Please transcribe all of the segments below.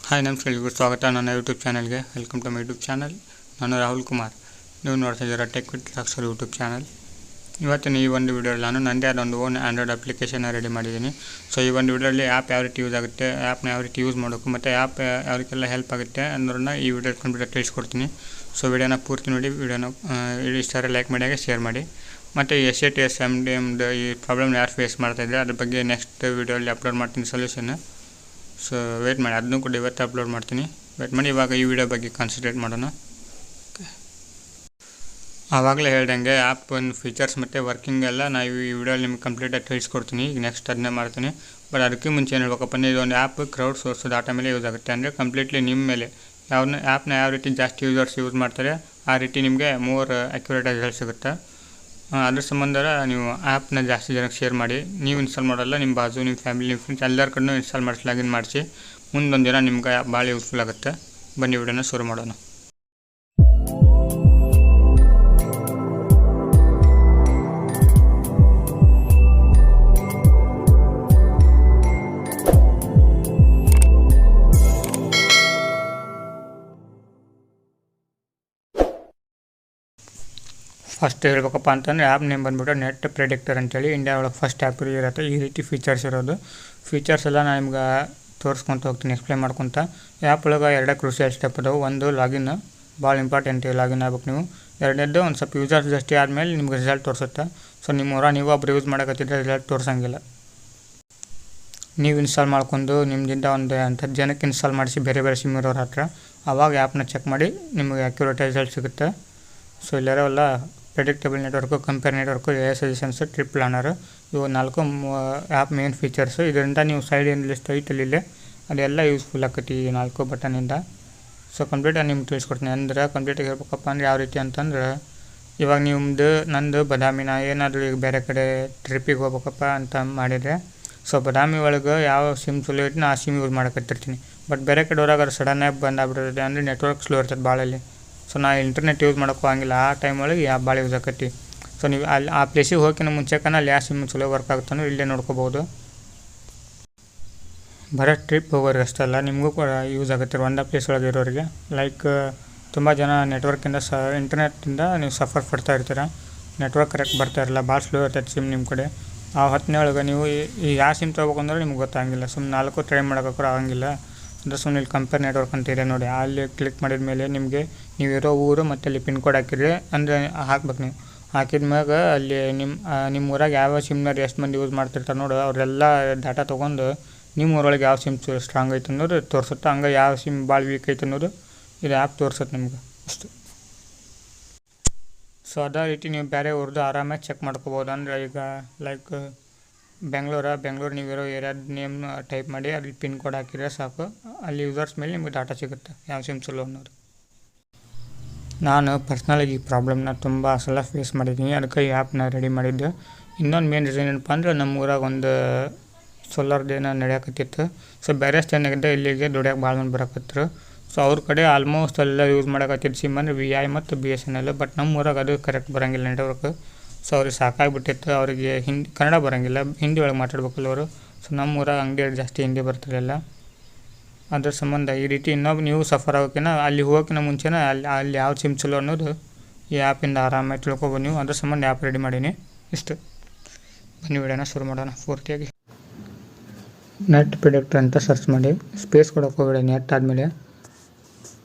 Hi ನಮಸ್ಕಾರ, ಎಲ್ಲರಿಗೂ ಸ್ವಾಗತ ನನ್ನ ಯೂಟ್ಯೂಬ್ ಚಾನಲ್ಗೆ. Welcome to my YouTube channel. ನಾನು ರಾಹುಲ್ ಕುಮಾರ್. ನೀವು ನೋಡ್ತಾ ಇದ್ದೀರಾ Tech with Roxer YouTube channel. ಇವತ್ತಿನ ಈ ಒಂದು ವಿಡಿಯೋದಲ್ಲಿ ನಾನು ನನ್ನದೇ ಆದ ಒಂದು ಓನ್ ಆ್ಯಂಡ್ರಾಯ್ಡ್ ಅಪ್ಲಿಕೇಶನ್ನ ರೆಡಿ ಮಾಡಿದ್ದೀನಿ. ಸೊ ಈ ಒಂದು ವಿಡಿಯೋದಲ್ಲಿ ಆ್ಯಪ್ ಯಾವ ರೀತಿ ಯೂಸ್ ಆಗುತ್ತೆ, ಆ್ಯಪ್ನ ಯಾವ ರೀತಿ ಯೂಸ್ ಮಾಡಬೇಕು ಮತ್ತು ಆ್ಯಪ್ ಯಾವಕ್ಕೆಲ್ಲ ಹೆಲ್ಪ್ ಆಗುತ್ತೆ ಅನ್ನೋದನ್ನ ಈ ವಿಡಿಯೋ ಕಂಪ್ಲೀಟಾಗಿ ತಿಳಿಸ್ಕೊಡ್ತೀನಿ. ಸೊ ವಿಡಿಯೋನ ಪೂರ್ತಿ ನೋಡಿ, ವಿಡಿಯೋನ ಇಷ್ಟ ಲೈಕ್ ಮಾಡಿ ಹಾಗೆ ಶೇರ್ ಮಾಡಿ. ಮತ್ತು SATS MDMದು ಈ ಪ್ರಾಬ್ಲಮ್ನ ಯಾರು ಫೇಸ್ ಮಾಡ್ತಾಯಿದ್ರೆ ಅದ್ರ ಬಗ್ಗೆ ನೆಕ್ಸ್ಟ್ ವಿಡಿಯೋಲ್ಲಿ ಅಪ್ಲೋಡ್ ಮಾಡ್ತೀನಿ ಸೊಲ್ಯೂಷನ್. ಸೊ ವೆಯ್ಟ್ ಮಾಡಿ, ಅದನ್ನು ಕೂಡ ಇವತ್ತು ಅಪ್ಲೋಡ್ ಮಾಡ್ತೀನಿ. ವೆಯ್ಟ್ ಮಾಡಿ. ಇವಾಗ ಈ ವಿಡಿಯೋ ಬಗ್ಗೆ ಕಾನ್ಸಂಟ್ರೇಟ್ ಮಾಡೋಣ. ಆವಾಗಲೇ ಹೇಳ್ದಂಗೆ ಆ್ಯಪ್ ಒಂದು ಫೀಚರ್ಸ್ ಮತ್ತು ವರ್ಕಿಂಗ್ ಎಲ್ಲ ನಾವು ಈ ವಿಡಿಯೋಲಿ ನಿಮ್ಗೆ ಕಂಪ್ಲೀಟಾಗಿ ತಿಳಿಸ್ಕೊಡ್ತೀನಿ. ಈಗ ನೆಕ್ಸ್ಟ್ ಅದನ್ನೇ ಮಾಡ್ತೀನಿ. ಬಟ್ ಅದಕ್ಕೆ ಮುಂಚೆ ಏನು ಹೇಳ್ಬೇಕಪ್ಪ ಅಂದರೆ, ಇದೊಂದು ಆ್ಯಪ್ ಕ್ರೌಡ್ ಸೋರ್ಸ್ ಡಾಟಾ ಮೇಲೆ ಯೂಸ್ ಆಗುತ್ತೆ. ಅಂದರೆ ಕಂಪ್ಲೀಟ್ಲಿ ನಿಮ್ಮ ಮೇಲೆ ಆ್ಯಪ್ನ ಯಾವ ರೀತಿ ಜಾಸ್ತಿ ಯೂಸರ್ಸ್ ಯೂಸ್ ಮಾಡ್ತಾರೆ ಆ ರೀತಿ ನಿಮಗೆ ಮೋರ್ ಅಕ್ಯುರೇಟ್ ರಿಸಲ್ಟ್ ಸಿಗುತ್ತೆ. ಅದ್ರ ಸಂಬಂಧ ನೀವು ಆ್ಯಪ್ನ ಜಾಸ್ತಿ ಜನಕ್ಕೆ ಶೇರ್ ಮಾಡಿ. ನೀವು ಇನ್ಸ್ಟಾಲ್ ಮಾಡೋಲ್ಲ, ನಿಮ್ಮ ಬಾಜು, ನಿಮ್ಮ ಫ್ಯಾಮಿಲಿ, ನಿಮ್ಮ ಫ್ರೆಂಡ್ಸ್ ಎಲ್ಲರ ಕಡೆನೂ ಇನ್ಸ್ಟಾಲ್ ಮಾಡಿಸಿ ಲಾಗಿನ್ ಮಾಡಿಸಿ. ಮುಂದೊಂದು ದಿನ ನಿಮ್ಗೆ ಭಾಳ ಯೂಸ್ಫುಲ್ ಆಗುತ್ತೆ. ಬನ್ನಿ ವಿಡಿಯೋನ ಶುರು ಮಾಡೋಣ. ಫಸ್ಟ್ ಹೇಳ್ಬೇಕಪ್ಪ ಅಂತಂದರೆ ಆ್ಯಪ್ ನೇಮ್ ಬಂದುಬಿಟ್ಟು ನೆಟ್ ಪ್ರೆಡಿಕ್ಟರ್ ಅಂತೇಳಿ ಇಂಡಿಯಾ ಒಳಗೆ ಫಸ್ಟ್ ಆ್ಯಪ್ ಇರುತ್ತೆ. ಈ ರೀತಿ ಫೀಚರ್ಸ್ ಇರೋದು. ಫೀಚರ್ಸ್ ಎಲ್ಲ ನಾನು ನಿಮ್ಗೆ ತೋರಿಸ್ಕೊತ ಹೋಗ್ತೀನಿ, ಎಕ್ಸ್ಪ್ಲೇನ್ ಮಾಡ್ಕೊತ. ಆ್ಯಪ್ ಒಳಗೆ ಎರಡೇ ಕ್ರೂಷಿಯಲ್ ಸ್ಟೆಪ್ ಅದಾವೆ. ಒಂದು ಲಾಗಿನ್, ಭಾಳ ಇಂಪಾರ್ಟೆಂಟ್. ಲಾಗಿನ್ ಆಗ್ಬೇಕು ನೀವು. ಎರಡನೇದು ಒಂದು ಸ್ವಲ್ಪ ಯೂಸರ್ಸ್ ಜಾಸ್ತಿ ಆದಮೇಲೆ ನಿಮ್ಗೆ ರಿಸಲ್ಟ್ ತೋರಿಸುತ್ತೆ. ಸೊ ನೀವು ಒಬ್ರು ಯೂಸ್ ಮಾಡೋಕತ್ತಿದ್ರೆ ರಿಸಲ್ಟ್ ತೋರಿಸಂಗಿಲ್ಲ. ನೀವು ಇನ್ಸ್ಟಾಲ್ ಮಾಡ್ಕೊಂಡು ನಿಮ್ಮಿಂದ ಒಂದು 10 ಜನಕ್ಕೆ ಇನ್ಸ್ಟಾಲ್ ಮಾಡಿಸಿ ಬೇರೆ ಬೇರೆ ಸಿಮ್ ಇರೋರ ಹತ್ರ, ಆವಾಗ ಆ್ಯಪ್ನ ಚೆಕ್ ಮಾಡಿ ನಿಮಗೆ ಅಕ್ಯುರೇಟ್ ರಿಸಲ್ಟ್ ಸಿಗುತ್ತೆ. ಸೊ ಇಲ್ಲಿರೋಲ್ಲ predictable network, compare network, AI suggestions, trip planner, ಇವು 4 ಆ್ಯಪ್ ಮೇನ್ ಫೀಚರ್ಸು. ಇದರಿಂದ ನೀವು ಸೈಡ್ ಏನು ಲಿಸ್ಟ್ ಐತಲ್ಲಿ ಅದೆಲ್ಲ ಯೂಸ್ಫುಲ್ ಆಕತಿ ಈ 4 ಬಟನಿಂದ. ಸೊ ಕಂಪ್ಲೀಟಾಗಿ ನಿಮ್ಗೆ ತಿಳಿಸ್ಕೊಡ್ತೀನಿ. ಅಂದ್ರೆ ಕಂಪ್ಲೀಟಾಗಿ ಹೇಳ್ಬೇಕಪ್ಪ ಅಂದರೆ ಯಾವ ರೀತಿ ಅಂತಂದ್ರೆ, ಇವಾಗ ನಂದು ಬದಾಮಿನ ಏನಾದರೂ ಈಗ ಬೇರೆ ಕಡೆ ಟ್ರಿಪ್ಪಿಗೆ ಹೋಗ್ಬೇಕಪ್ಪ ಅಂತ ಮಾಡಿದರೆ, ಸೊ ಬದಾಮಿ ಒಳಗೆ ಯಾವ ಸಿಮ್ ಚಲೋ ಇಟ್ಟು ಆ ಸಿಮ್ ಯೂಸ್ ಮಾಡಕತ್ತಿರ್ತೀನಿ. ಬಟ್ ಬೇರೆ ಕಡೆ ಹೊರಗೆ ಸಡನ್ನಾಗಿ ಬಂದಾಗ್ಬಿಡ್ತದೆ, ಅಂದರೆ ನೆಟ್ವರ್ಕ್ ಸ್ಲೋ ಇರ್ತದೆ ಭಾಳಲ್ಲಿ. ಸೊ ನಾ ಇಂಟರ್ನೆಟ್ ಯೂಸ್ ಮಾಡೋಕ್ಕೂ ಹಂಗಿಲ್ಲ. ಆ ಟೈಮ್ ಒಳಗೆ ಆ್ಯಪ್ ಭಾಳ ಯೂಸ್ ಆಕತಿ. ಸೊ ನೀವು ಅಲ್ಲಿ ಆ ಪ್ಲೇಸಿಗೆ ಹೋಗಿನ ಮುಂಚೆಕನ ಅಲ್ಲಿ ಯಾವ ಸಿಮ್ ಚಲೋ ವರ್ಕ್ ಆಗುತ್ತೋ ಇಲ್ಲೇ ನೋಡ್ಕೋಬೋದು. ಬರೋ ಟ್ರಿಪ್ ಹೋಗೋರಿಗೆ ಅಷ್ಟಲ್ಲ, ನಿಮಗೂ ಕೂಡ ಯೂಸ್ ಆಗುತ್ತೆ ಒಂದೇ ಪ್ಲೇಸ್ ಒಳಗೆ ಇರೋರಿಗೆ. ಲೈಕ್ ತುಂಬ ಜನ ನೆಟ್ವರ್ಕಿಂದ ಇಂಟರ್ನೆಟ್ಟಿಂದ ನೀವು ಸಫರ್ ಪಡ್ತಾ ಇರ್ತೀರ. ನೆಟ್ವರ್ಕ್ ಕರೆಕ್ಟ್ ಬರ್ತಾ ಇರಲ್ಲ, ಭಾಳ ಸ್ಲೋ ಇರ್ತೈತೆ ಸಿಮ್ ನಿಮ್ಮ ಕಡೆ. ಆ ಹೊತ್ತಿನ ಒಳಗೆ ನೀವು ಈ ಯಾವ ಸಿಮ್ ತೊಗೋಬೇಕು ಅಂದ್ರೆ ನಿಮ್ಗೆ ಗೊತ್ತಾಗಿಲ್ಲ. ಸುಮ್ಮನೆ 4 ಟ್ರೈ ಮಾಡೋಕೆ ಆಗಂಗಿಲ್ಲ. ಅಂದರೆ ಸುಮ್ಮನೆ ಇಲ್ಲಿ ಕಂಪೇರ್ ನೆಟ್ವರ್ಕ್ ಅಂತ ಇದೆ ನೋಡಿ, ಅಲ್ಲಿ ಕ್ಲಿಕ್ ಮಾಡಿದ ಮೇಲೆ ನಿಮಗೆ ನೀವಿರೋ ಊರು ಮತ್ತು ಅಲ್ಲಿ ಪಿನ್ ಕೋಡ್ ಹಾಕಿದ್ರೆ, ಅಂದರೆ ಹಾಕ್ಬೇಕು. ನೀವು ಹಾಕಿದ ಮ್ಯಾಗ ಅಲ್ಲಿ ನಿಮ್ಮ ಊರಾಗ ಯಾವ ಸಿಮ್ನಾರು ಎಷ್ಟು ಮಂದಿ ಯೂಸ್ ಮಾಡ್ತಿರ್ತಾರೆ ನೋಡು, ಅವರೆಲ್ಲ ಡಾಟಾ ತೊಗೊಂಡು ನಿಮ್ಮ ಊರೊಳಗೆ ಯಾವ ಸಿಮ್ ಸ್ಟ್ರಾಂಗ್ ಐತೆ ಅನ್ನೋದು ತೋರಿಸುತ್ತೆ. ಹಂಗೆ ಯಾವ ಸಿಮ್ ಭಾಳ ವೀಕ್ ಐತೆ ಅನ್ನೋದು ಇದು ಆ್ಯಪ್ ತೋರಿಸುತ್ತೆ ನಿಮ್ಗೆ ಅಷ್ಟು. ಸೊ ಅದೇ ರೀತಿ ನೀವು ಬೇರೆ ಊರ್ದು ಆರಾಮಾಗಿ ಚೆಕ್ ಮಾಡ್ಕೋಬೋದು. ಅಂದರೆ ಈಗ ಲೈಕ್ ಬೆಂಗಳೂರು ನೀವಿರೋ ಏರಿಯಾದ ನೇಮ್ ಟೈಪ್ ಮಾಡಿ ಅಲ್ಲಿ ಪಿನ್ ಕೋಡ್ ಹಾಕಿದ್ರೆ ಸಾಕು, ಅಲ್ಲಿ ಯೂಸರ್ಸ್ ಮೇಲೆ ನಿಮಗೆ ಡಾಟಾ ಸಿಗುತ್ತೆ ಯಾವ ಸಿಮ್ ಚಲೋ ಅನ್ನೋದು. ನಾನು ಪರ್ಸ್ನಲಾಗಿ ಈ ಪ್ರಾಬ್ಲಮ್ನ ತುಂಬ ಸಲ ಫೇಸ್ ಮಾಡಿದ್ದೀನಿ, ಅದಕ್ಕೆ ಈ ಆ್ಯಪ್ನ ರೆಡಿ ಮಾಡಿದ್ದೆ. ಇನ್ನೊಂದು ಮೇನ್ ರೀಸನ್ ಏನಪ್ಪ ಅಂದ್ರೆ, ನಮ್ಮ ಊರಾಗ ಒಂದು ಸೋಲಾರ್ದೇನೋ ನಡೆಯಕತ್ತಿತ್ತು. ಸೊ ಬೇರೆ ಏನಾಗಿದೆ, ಇಲ್ಲಿಗೆ ದುಡಿಯೋಕೆ ಭಾಳ ಮಂದಿ ಬರಕತ್ತರು. ಸೊ ಅವ್ರ ಕಡೆ ಆಲ್ಮೋಸ್ಟ್ ಎಲ್ಲ ಯೂಸ್ ಮಾಡೋಕತ್ತಿದ್ದು ಸಿಮ್ ಅಂದರೆ VI ಮತ್ತು BSNL. ಬಟ್ ನಮ್ಮ ಊರಾಗ ಅದು ಕರೆಕ್ಟ್ ಬರೋಂಗಿಲ್ಲ ನೆಟ್ವರ್ಕ್. ಸೊ ಅವ್ರಿಗೆ ಸಾಕಾಗಿಬಿಟ್ಟಿತ್ತು. ಅವರಿಗೆ ಕನ್ನಡ ಬರೋಂಗಿಲ್ಲ, ಹಿಂದಿ ಒಳಗೆ ಮಾತಾಡ್ಬೇಕಲ್ಲ ಅವರು. ಸೊ ನಮ್ಮ ಊರಾಗ ಅಂಗಡಿ ಜಾಸ್ತಿ ಹಿಂದಿ ಬರ್ತಿರಲಿಲ್ಲ. ಅದ್ರ ಸಂಬಂಧ ಈ ರೀತಿ ಇನ್ನೊಬ್ಬ ನೀವು ಸಫರ್ ಆಗೋಕ್ಕಿಂತ ಅಲ್ಲಿ ಹೋಗೋಕ್ಕಿಂತ ಮುಂಚೆನೇ ಅಲ್ಲಿ ಯಾವ ಸಿಮ್ ಚಲೋ ಅನ್ನೋದು ಈ ಆ್ಯಪಿಂದ ಆರಾಮಾಗಿ ತಿಳ್ಕೊಬೋದು ನೀವು. ಅದ್ರ ಸಂಬಂಧ ಆ್ಯಪ್ ರೆಡಿ ಮಾಡೀನಿ. ಇಷ್ಟು. ಬನ್ನಿ ವಿಡಿಯೋನ ಶುರು ಮಾಡೋಣ ಪೂರ್ತಿಯಾಗಿ. ನೆಟ್ ಪ್ರೆಡಿಕ್ಟರ್ ಅಂತ ಸರ್ಚ್ ಮಾಡಿ, ಸ್ಪೇಸ್ ಕೊಡೋಕೆ ಹೋಗಬೇಡಿ ನೆಟ್ ಆದಮೇಲೆ.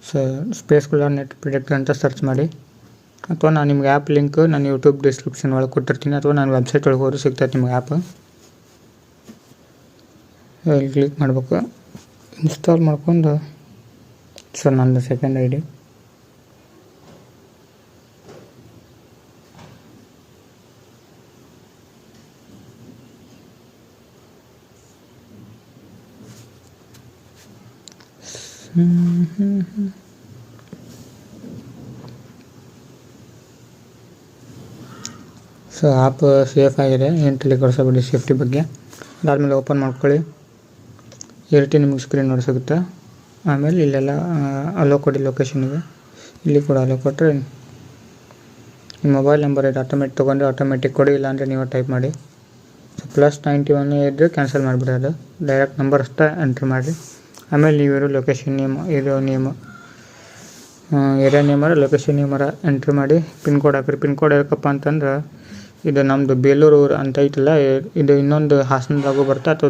ಸೊ ಸ್ಪೇಸ್ ಕೂಡ ನೆಟ್ ಪ್ರೆಡಿಕ್ಟರ್ ಅಂತ ಸರ್ಚ್ ಮಾಡಿ, ಅಥವಾ ನಾನು ನಿಮ್ಗೆ ಆ್ಯಪ್ ಲಿಂಕ್ ನಾನು ಯೂಟ್ಯೂಬ್ ಡಿಸ್ಕ್ರಿಪ್ಷನ್ ಒಳಗೆ ಕೊಟ್ಟಿರ್ತೀನಿ, ಅಥವಾ ನಾನು ವೆಬ್ಸೈಟ್ ಒಳಗೆ ಹೋದ್ರೆ ಸಿಗ್ತೈತೆ ನಿಮ್ಗೆ ಆ್ಯಪ್. ಇಲ್ಲಿ ಕ್ಲಿಕ್ ಮಾಡಬೇಕು, ಇನ್ಸ್ಟಾಲ್ ಮಾಡ್ಕೊಂಡು. ಸೊ ನಂದು second ID. So app safe ಆಗಿದೆ, ಏನು ತಲೆ ಕೆಡಿಸ್ಕೋಬೇಡಿ ಸೇಫ್ಟಿ ಬಗ್ಗೆ. ಅದಾದಮೇಲೆ ಓಪನ್ ಮಾಡ್ಕೊಳ್ಳಿ. ಈ ರೀತಿ ನಿಮಗೆ ಸ್ಕ್ರೀನ್ ನೋಡಿಸುತ್ತೆ. ಆಮೇಲೆ ಇಲ್ಲೆಲ್ಲ ಅಲೋ ಕೊಡಿ ಲೊಕೇಶನ್ಗೆ. ಇಲ್ಲಿ ಕೂಡ ಅಲೋ ಕೊಟ್ಟರೆ ನಿಮ್ಮ ಮೊಬೈಲ್ ನಂಬರ್ ಇದು ಆಟೋಮೆಟಿಕ್ ತೊಗೊಂಡ್ರೆ ಆಟೋಮೆಟಿಕ್ ಕೊಡಿ, ಇಲ್ಲಾಂದರೆ ನೀವು ಟೈಪ್ ಮಾಡಿ. ಸೊ +91 ಇದ್ದರೆ ಕ್ಯಾನ್ಸಲ್ ಮಾಡಿಬಿಡಿ. ಅದು ಡೈರೆಕ್ಟ್ ನಂಬರ್ ಅಷ್ಟೇ ಎಂಟ್ರ್ ಮಾಡಿರಿ. ಆಮೇಲೆ ನೀವಿರೋ ಲೊಕೇಶನ್ ನೇಮ್ ಇರೋ ನೇಮ್ ಏರಿಯಾ ನೇಮರ ಲೊಕೇಶನ್ ನೇಮರ ಎಂಟ್ರಿ ಮಾಡಿ ಪಿನ್ ಕೋಡ್ ಹಾಕ್ರಿ. ಪಿನ್ ಕೋಡ್ ಯಾಕಪ್ಪ ಅಂತಂದ್ರೆ ಇದು ನಮ್ಮದು ಬೇಲೂರು ಊರು ಅಂತ ಐತಲ್ಲ, ಇದು ಇನ್ನೊಂದು ಹಾಸನದಾಗೂ ಬರುತ್ತೆ ಅಥವಾ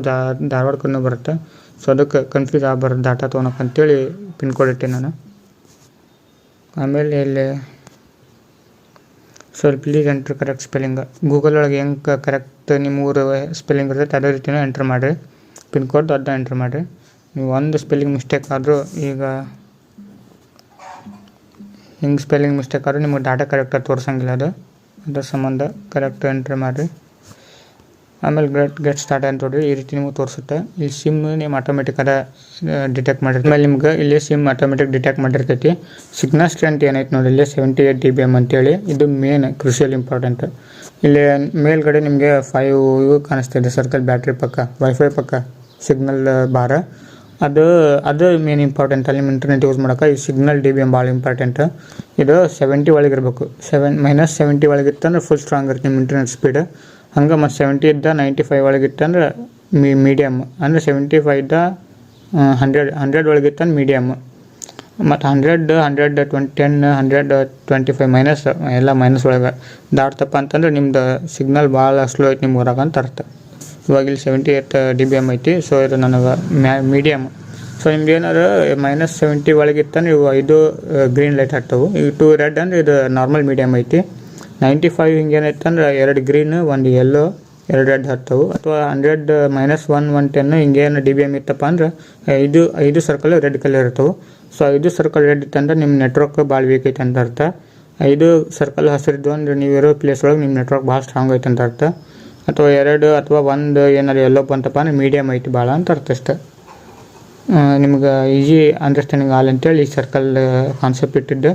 ಧಾರವಾಡ ಕಡೆನೂ ಬರುತ್ತೆ. ಸೊ ಅದಕ್ಕೆ ಕನ್ಫ್ಯೂಸ್ ಆಗಬಾರ್ದು ಡಾಟಾ ತೊಗೊಳಕ್ಕೆ ಅಂತೇಳಿ ಪಿನ್ ಕೋಡ್ ಇಟ್ಟೆ ನಾನು. ಆಮೇಲೆ ಇಲ್ಲಿ please enter correct spelling. Google ಒಳಗೆ ಹೆಂಗೆ ಕರೆಕ್ಟ್ ನಿಮ್ಮ ಊರು ಸ್ಪೆಲ್ಲಿಂಗ್ ಇರ್ತೈತೆ ಅದೇ ರೀತಿಯೂ ಎಂಟ್ರ್ ಮಾಡಿರಿ. ಪಿನ್ ಕೋಡ್ ಅದನ್ನ ಎಂಟ್ರ್ ಮಾಡಿರಿ. ನೀವು ಒಂದು ಸ್ಪೆಲ್ಲಿಂಗ್ ಮಿಸ್ಟೇಕ್ ಆದರೂ ಈಗ ಹಿಂಗೆ ಸ್ಪೆಲ್ಲಿಂಗ್ ಮಿಸ್ಟೇಕ್ ಆದರೂ ನಿಮಗೆ ಡಾಟಾ ಕರೆಕ್ಟಾಗಿ ತೋರಿಸಂಗಿಲ್ಲ. ಅದ್ರ ಸಂಬಂಧ ಕರೆಕ್ಟ್ ಎಂಟ್ರಿ ಮಾಡಿರಿ. ಆಮೇಲೆ ಗೆಟ್ ಸ್ಟಾರ್ಟ್ ಅಂತ ನೋಡಿರಿ, ಈ ರೀತಿ ನಿಮಗೆ ತೋರಿಸುತ್ತೆ. ಈ ಸಿಮ್ ನಿಮ್ಮ ಆಟೋಮೆಟಿಕ್ ಅದ ಡಿಟೆಕ್ಟ್ ಮಾಡಿರ್ತೀವಿ. ಆಮೇಲೆ ನಿಮ್ಗೆ ಇಲ್ಲಿ ಸಿಮ್ ಆಟೋಮೆಟಿಕ್ ಡಿಟೆಕ್ಟ್ ಮಾಡಿರ್ತೈತಿ. ಸಿಗ್ನಲ್ ಸ್ಟ್ರೆಂತ್ ಏನೈತೆ ನೋಡಿ ಇಲ್ಲಿ 78 dBm ಅಂತೇಳಿ, ಇದು ಮೇನ್ ಕ್ರೂಷಿಯಲ್ ಇಂಪಾರ್ಟೆಂಟ್. ಇಲ್ಲಿ ಮೇಲ್ಗಡೆ ನಿಮಗೆ 5 ಇವು ಕಾಣಿಸ್ತಿದೆ ಸರ್ಕಲ್ ಬ್ಯಾಟ್ರಿ ಪಕ್ಕ, ವೈಫೈ ಪಕ್ಕ ಸಿಗ್ನಲ್ ಬಾರ, ಅದು ಮೇನ್ ಇಂಪಾರ್ಟೆಂಟ್. ಅಲ್ಲಿ ನಿಮ್ಮ ಇಂಟರ್ನೆಟ್ ಯೂಸ್ ಮಾಡೋಕೆ ಈ ಸಿಗ್ನಲ್ DBM ಭಾಳ ಇಂಪಾರ್ಟೆಂಟ್. ಇದು 70 ಒಳಗಿರಬೇಕು. -70 ಒಳಗಿತ್ತಂದ್ರೆ ಫುಲ್ ಸ್ಟ್ರಾಂಗ್ ಇರುತ್ತೆ ನಿಮ್ಮ ಇಂಟರ್ನೆಟ್ ಸ್ಪೀಡ್. ಹಂಗೆ ಮತ್ತು 70 ಇದ್ದ 95 ಒಳಗಿತ್ತಂದ್ರೆ ಮೀಡಿಯಮ್, ಅಂದರೆ 75 ಇದ್ದ 100 ಒಳಗಿತ್ತಂದ್ರೆ ಮೀಡಿಯಮ್, ಮತ್ತು 100 125 ಮೈನಸ್ ಎಲ್ಲ ಮೈನಸ್ ಒಳಗೆ ದಾಟ್ತಪ್ಪ ಅಂತಂದ್ರೆ ನಿಮ್ದು ಸಿಗ್ನಲ್ ಭಾಳ ಸ್ಲೋ ಐತೆ ನಿಮ್ಗೆ ಹೊರಗೆ ಅಂತ ಅರ್ಥ. ಇವಾಗ ಇಲ್ಲಿ 78 dBm ಐತಿ. ಸೊ ಇದು ನನಗೆ ಮೀಡಿಯಮ್. ಸೊ ನಿಮ್ಗೆ ಏನಾದ್ರು -70 ಒಳಗಿತ್ತಂದ್ರೆ ಇವು 5 ಗ್ರೀನ್ ಲೈಟ್ ಹಾಕ್ತವೆ, ಈಗ 2 ರೆಡ್ ಅಂದರೆ ಇದು ನಾರ್ಮಲ್ ಮೀಡಿಯಮ್ ಐತಿ. 95 ಹಿಂಗೇನೈತೆ ಅಂದ್ರೆ 2 ಗ್ರೀನ್ 1 ಯೆಲ್ಲೋ 2 ರೆಡ್ ಹತ್ತವು. ಅಥವಾ 100 -1 110 ಹಿಂಗೇನು DBM ಇತ್ತಪ್ಪ ಅಂದ್ರೆ 5 ಸರ್ಕಲ್ ರೆಡ್ ಕಲರ್ ಇರ್ತವೆ. ಸೊ 5 ಸರ್ಕಲ್ ರೆಡ್ ಇತ್ತಂದ್ರೆ ನಿಮ್ಮ ನೆಟ್ವರ್ಕ್ ಭಾಳ ವೀಕ್ ಐತೆ ಅಂತ ಅರ್ಥ. 5 ಸರ್ಕಲ್ ಹಸಿರಿದ್ದು ಅಂದ್ರೆ ನೀವಿರೋ ಪ್ಲೇಸ್ ಒಳಗೆ ನಿಮ್ಮ ನೆಟ್ವರ್ಕ್ ಭಾಳ ಸ್ಟ್ರಾಂಗ್ ಐತೆ ಅಂತ ಅರ್ಥ. ಅಥವಾ 2 ಅಥವಾ 1 ಏನಾರು ಎಲ್ಲೋ ಬಂತಪ್ಪ ಅಂದ್ರೆ ಮೀಡಿಯಮ್ ಐತಿ ಭಾಳ ಅಂತ ಅರ್ಥ ಅಷ್ಟೆ. ನಿಮ್ಗೆ ಈಸಿ ಅಂಡರ್ಸ್ಟ್ಯಾಂಡಿಂಗ್ ಆಲ್ ಅಂತೇಳಿ ಈ ಸರ್ಕಲ್ ಕಾನ್ಸೆಪ್ಟ್ ಇಟ್ಟಿದ್ದು.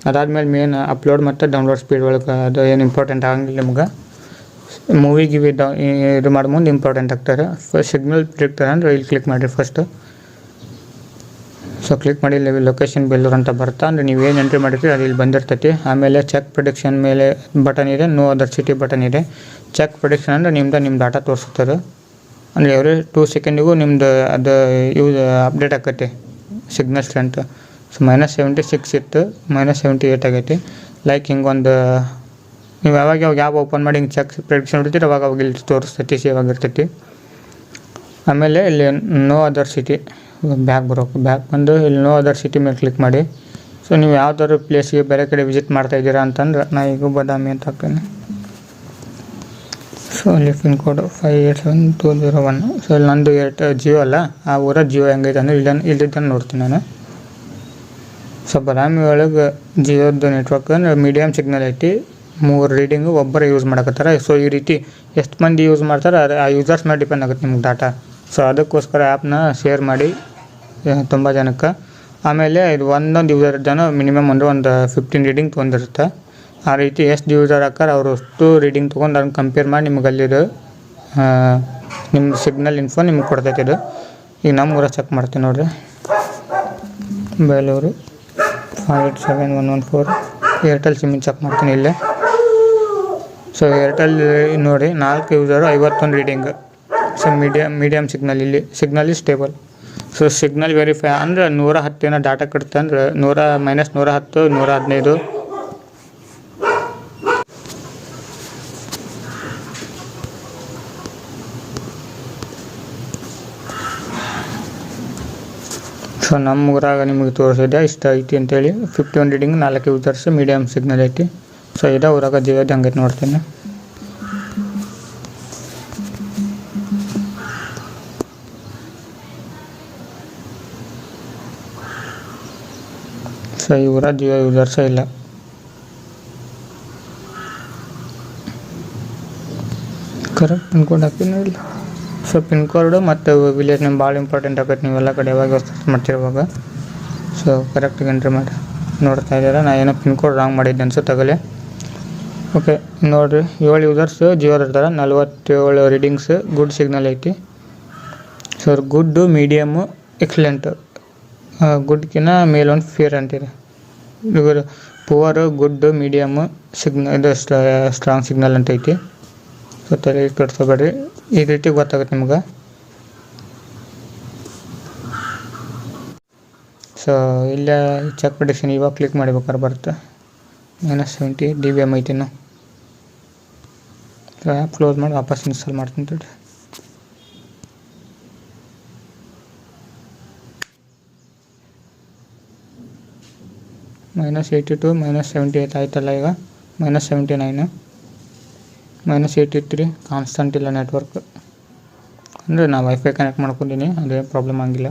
ಅದಾದಮೇಲೆ ಮೇನ್ ಅಪ್ಲೋಡ್ ಮತ್ತು ಡೌನ್ಲೋಡ್ ಸ್ಪೀಡ್ ಒಳಗೆ ಅದು ಏನು ಇಂಪಾರ್ಟೆಂಟ್ ಆಗಂಗಿಲ್ಲ ನಿಮ್ಗೆ. ಮೂವಿ ಗಿವಿ ಇದು ಮಾಡೋ ಮುಂದೆ ಇಂಪಾರ್ಟೆಂಟ್ ಆಗ್ತಾರೆ. ಫಸ್ಟ್ ಸಿಗ್ನಲ್ ಪ್ರಿಡಿಕ್ಟರ್ ಅಂದ್ರೆ ಇಲ್ಲಿ ಕ್ಲಿಕ್ ಮಾಡಿರಿ ಫಸ್ಟು. ಸೊ ಕ್ಲಿಕ್ ಮಾಡಿ ಇಲ್ಲಿ ಲೊಕೇಶನ್ ಬೇಲೂರು ಅಂತ ಬರ್ತಾ ಅಂದರೆ ನೀವು ಏನು ಎಂಟ್ರಿ ಮಾಡಿರ್ತೀರಿ ಅದು ಇಲ್ಲಿ ಬಂದಿರ್ತೈತಿ. ಆಮೇಲೆ ಚೆಕ್ ಪ್ರಿಡಿಕ್ಷನ್ ಮೇಲೆ ಬಟನ್ ಇದೆ, ನೋ ಅದರ್ ಸಿಟಿ ಬಟನ್ ಇದೆ. ಚೆಕ್ ಪ್ರಿಡಿಕ್ಷನ್ ಅಂದರೆ ನಿಮ್ಮ ಡಾಟಾ ತೋರಿಸುತ್ತದೆ. ಅಂದರೆ ಎವ್ರಿ 2 ಸೆಕೆಂಡಿಗೂ ನಿಮ್ದು ಅದು ಅಪ್ಡೇಟ್ ಆಕೈತಿ ಸಿಗ್ನಲ್ ಸ್ಟ್ರೆಂತ್. ಸೊ -76 ಇತ್ತು, -78 ಆಗೈತಿ. ಲೈಕ್ ಹಿಂಗೊಂದು ನೀವು ಯಾವಾಗ ಆ್ಯಪ್ ಓಪನ್ ಮಾಡಿ ಹಿಂಗೆ ಚೆಕ್ ಪ್ರಿಡಿಕ್ಷನ್ ಹೊಡಿತೀರಿ ಅವಾಗ ಇಲ್ಲಿ ತೋರಿಸ್ತೈತಿ, ಸೇವ್ ಆಗಿರ್ತೈತಿ. ಆಮೇಲೆ ಇಲ್ಲಿ ನೋ ಅದರ್ ಸಿಟಿ ಬ್ಯಾಕ್ ಬಂದು ಇಲ್ಲಿ ನೋ ಅದರ್ ಸಿಟಿ ಮೇಲೆ ಕ್ಲಿಕ್ ಮಾಡಿ. ಸೊ ನೀವು ಯಾವ್ದಾದ್ರು ಪ್ಲೇಸ್ಗೆ ಬೇರೆ ಕಡೆ ವಿಸಿಟ್ ಮಾಡ್ತಾಯಿದ್ದೀರಾ ಅಂತಂದ್ರೆ ನಾ ಈಗ ಬಾದಾಮಿ ಅಂತ ಹಾಕ್ತೇನೆ. ಸೊ ಅಲ್ಲಿ ಪಿನ್ ಕೋಡ್ 587201. ಸೊ ಇಲ್ಲಿ ನಂದು ಜಿಯೋ ಅಲ್ಲ, ಆ ಊರ ಜಿಯೋ ಹೆಂಗೈತೆ ಅಂದರೆ ಇಲ್ಲಿದ್ದನ್ನು ನೋಡ್ತೀನಿ ನಾನು. ಸೊ ಬಾದಾಮಿ ಒಳಗೆ ಜಿಯೋದು ನೆಟ್ವರ್ಕ್ ಮೀಡಿಯಮ್ ಸಿಗ್ನಲ್ ಐತಿ. 3 ರೀಡಿಂಗು ಒಬ್ಬರೇ ಯೂಸ್ ಮಾಡಕತ್ತಾರೆ. ಸೊ ಈ ರೀತಿ ಎಷ್ಟು ಮಂದಿ ಯೂಸ್ ಮಾಡ್ತಾರೆ ಆ ಯೂಸರ್ಸ್ ಮೇಲೆ ಡಿಪೆಂಡ್ ಆಗುತ್ತೆ ನಿಮ್ಗೆ ಡಾಟಾ. ಸೊ ಅದಕ್ಕೋಸ್ಕರ ಆ್ಯಪ್ನ ಶೇರ್ ಮಾಡಿ ತುಂಬ ಜನಕ್ಕೆ. ಆಮೇಲೆ ಇದು ಒಂದೊಂದು ಯೂಸರ್ ಜನ ಮಿನಿಮಮ್ ಅಂದರೆ ಒಂದು 15 ರೀಡಿಂಗ್ ತೊಗೊಂಡಿರುತ್ತೆ. ಆ ರೀತಿ ಎಷ್ಟು ಯೂಸರ್ ಹಾಕಾರ ಅವರು ಅಷ್ಟು ರೀಡಿಂಗ್ ತೊಗೊಂಡು ಅದನ್ನು ಕಂಪೇರ್ ಮಾಡಿ ನಿಮ್ಗೆ ಅಲ್ಲಿದು ನಿಮ್ಮ ಸಿಗ್ನಲ್ ಇನ್ಫೋ ನಿಮ್ಗೆ ಕೊಡ್ತೈತೆ. ಇದು ಈಗ ನಮ್ಮ ಊರ ಚೆಕ್ ಮಾಡ್ತೀನಿ ನೋಡಿರಿ, ಬೇಲೂರು 587114 ಏರ್ಟೆಲ್ ಸಿಮ್ಮಿನ ಚೆಕ್ ಮಾಡ್ತೀನಿ ಇಲ್ಲೇ. ಸೊ ಏರ್ಟೆಲ್ ನೋಡಿ 4 user 51 reading. So medium signal ಇಲ್ಲಿ signal is stable. So signal verify ಅಂದರೆ 110 ಏನೋ ಡಾಟಾ ಕಟ್ತೆ ಅಂದ್ರೆ 110 115. ಸೊ ನಮ್ಮ ಊರಾಗ ನಿಮಗೆ ತೋರಿಸಿದೆ ಇಷ್ಟ ಐತಿ ಅಂತೇಳಿ 51 ರೀಡಿಂಗ್ 4 ಯೂಸರ್ಸ್ ಮೀಡಿಯಮ್ ಸಿಗ್ನಲ್ ಐತಿ. ಸೊ ಇದೇ ಊರಾಗ ಜಿಯೋದು ಹಂಗೈತೆ ನೋಡ್ತೀನಿ. ಸೊ ಈ ಊರ ಜಿಯೋ ಯೂಸರ್ಸೇ ಇಲ್ಲ. ಕರೆಕ್ಟ್ ಪಿನ್ ಕೋಡ್ ಹಾಕಿನ ಇಲ್ಲ. ಸೊ ಪಿನ್ ಕೋಡು ಮತ್ತು ವಿಲೇಜ್ ನೇಮ್ ಭಾಳ ಇಂಪಾರ್ಟೆಂಟ್ ಆಗತ್ತೆ ನೀವೆಲ್ಲ ಕಡೆ ಯಾವಾಗ ಸರ್ಚ್ ಮಾಡ್ತಿರುವಾಗ. ಸೊ ಕರೆಕ್ಟಾಗಿ ಎಂಟ್ರಿ ಮಾಡಿ ನೋಡ್ತಾ ಇದ್ದೀರಾ. ನಾ ಏನೋ ಪಿನ್ ಕೋಡ್ ರಾಂಗ್ ಮಾಡಿದ್ದೆ ಅನ್ಸುತ್ತೆ ತಗಲೆ. ಓಕೆ ನೋಡಿರಿ 7 ಯೂಸರ್ಸ್ ಜಿಯೋದ ಇರ್ತಾರೆ, 47 ರೀಡಿಂಗ್ಸ್ ಗುಡ್ ಸಿಗ್ನಲ್ ಐತಿ. ಸೊ ಗುಡ್ಡು ಮೀಡಿಯಮ್ಮು ಎಕ್ಸಲೆಂಟು. ಗುಡ್ಕಿನ್ನ ಮೇಲೊಂದು ಫೇರ್ ಅಂತಿದೆ. ಇವರು ಪುವರು ಗುಡ್ಡು ಮೀಡಿಯಮ್ಮು ಸಿಗ್ನಲ್ ಇದು ಸ್ಟ್ರಾಂಗ್ ಸಿಗ್ನಲ್ ಅಂತ ಐತಿ. ಸೊ ತಲೆ ಕೆಡ್ಸ್ಕೊಬೇಡ್ರಿ, ಈ ರೀತಿ ಗೊತ್ತಾಗುತ್ತೆ ನಿಮ್ಗೆ. ಸೊ ಇಲ್ಲೇ ಚೆಕ್ ಪ್ರಿಡಿಕ್ಷನ್ ಇವಾಗ ಕ್ಲಿಕ್ ಮಾಡ್ಬೇಕಾದ್ರೆ ಬರುತ್ತೆ -78 DBM ಐತಿ ಇನ್ನು. ಸೊ ಆ್ಯಪ್ ಕ್ಲೋಸ್ ಮಾಡಿ ವಾಪಸ್ ಇನ್ಸ್ಟಾಲ್ ಮಾಡ್ತೀನಿ ತಡ್ರಿ. -82 -78 ಆಯ್ತಲ್ಲ, ಈಗ -79 -83 ಕಾನ್ಸ್ಟಂಟ್ ಇಲ್ಲ ನೆಟ್ವರ್ಕ್. ಅಂದರೆ ನಾನು ವೈಫೈ ಕನೆಕ್ಟ್ ಮಾಡ್ಕೊಂಡಿನಿ, ಅದೇ ಪ್ರಾಬ್ಲಮ್ ಆಗಿಲ್ಲ.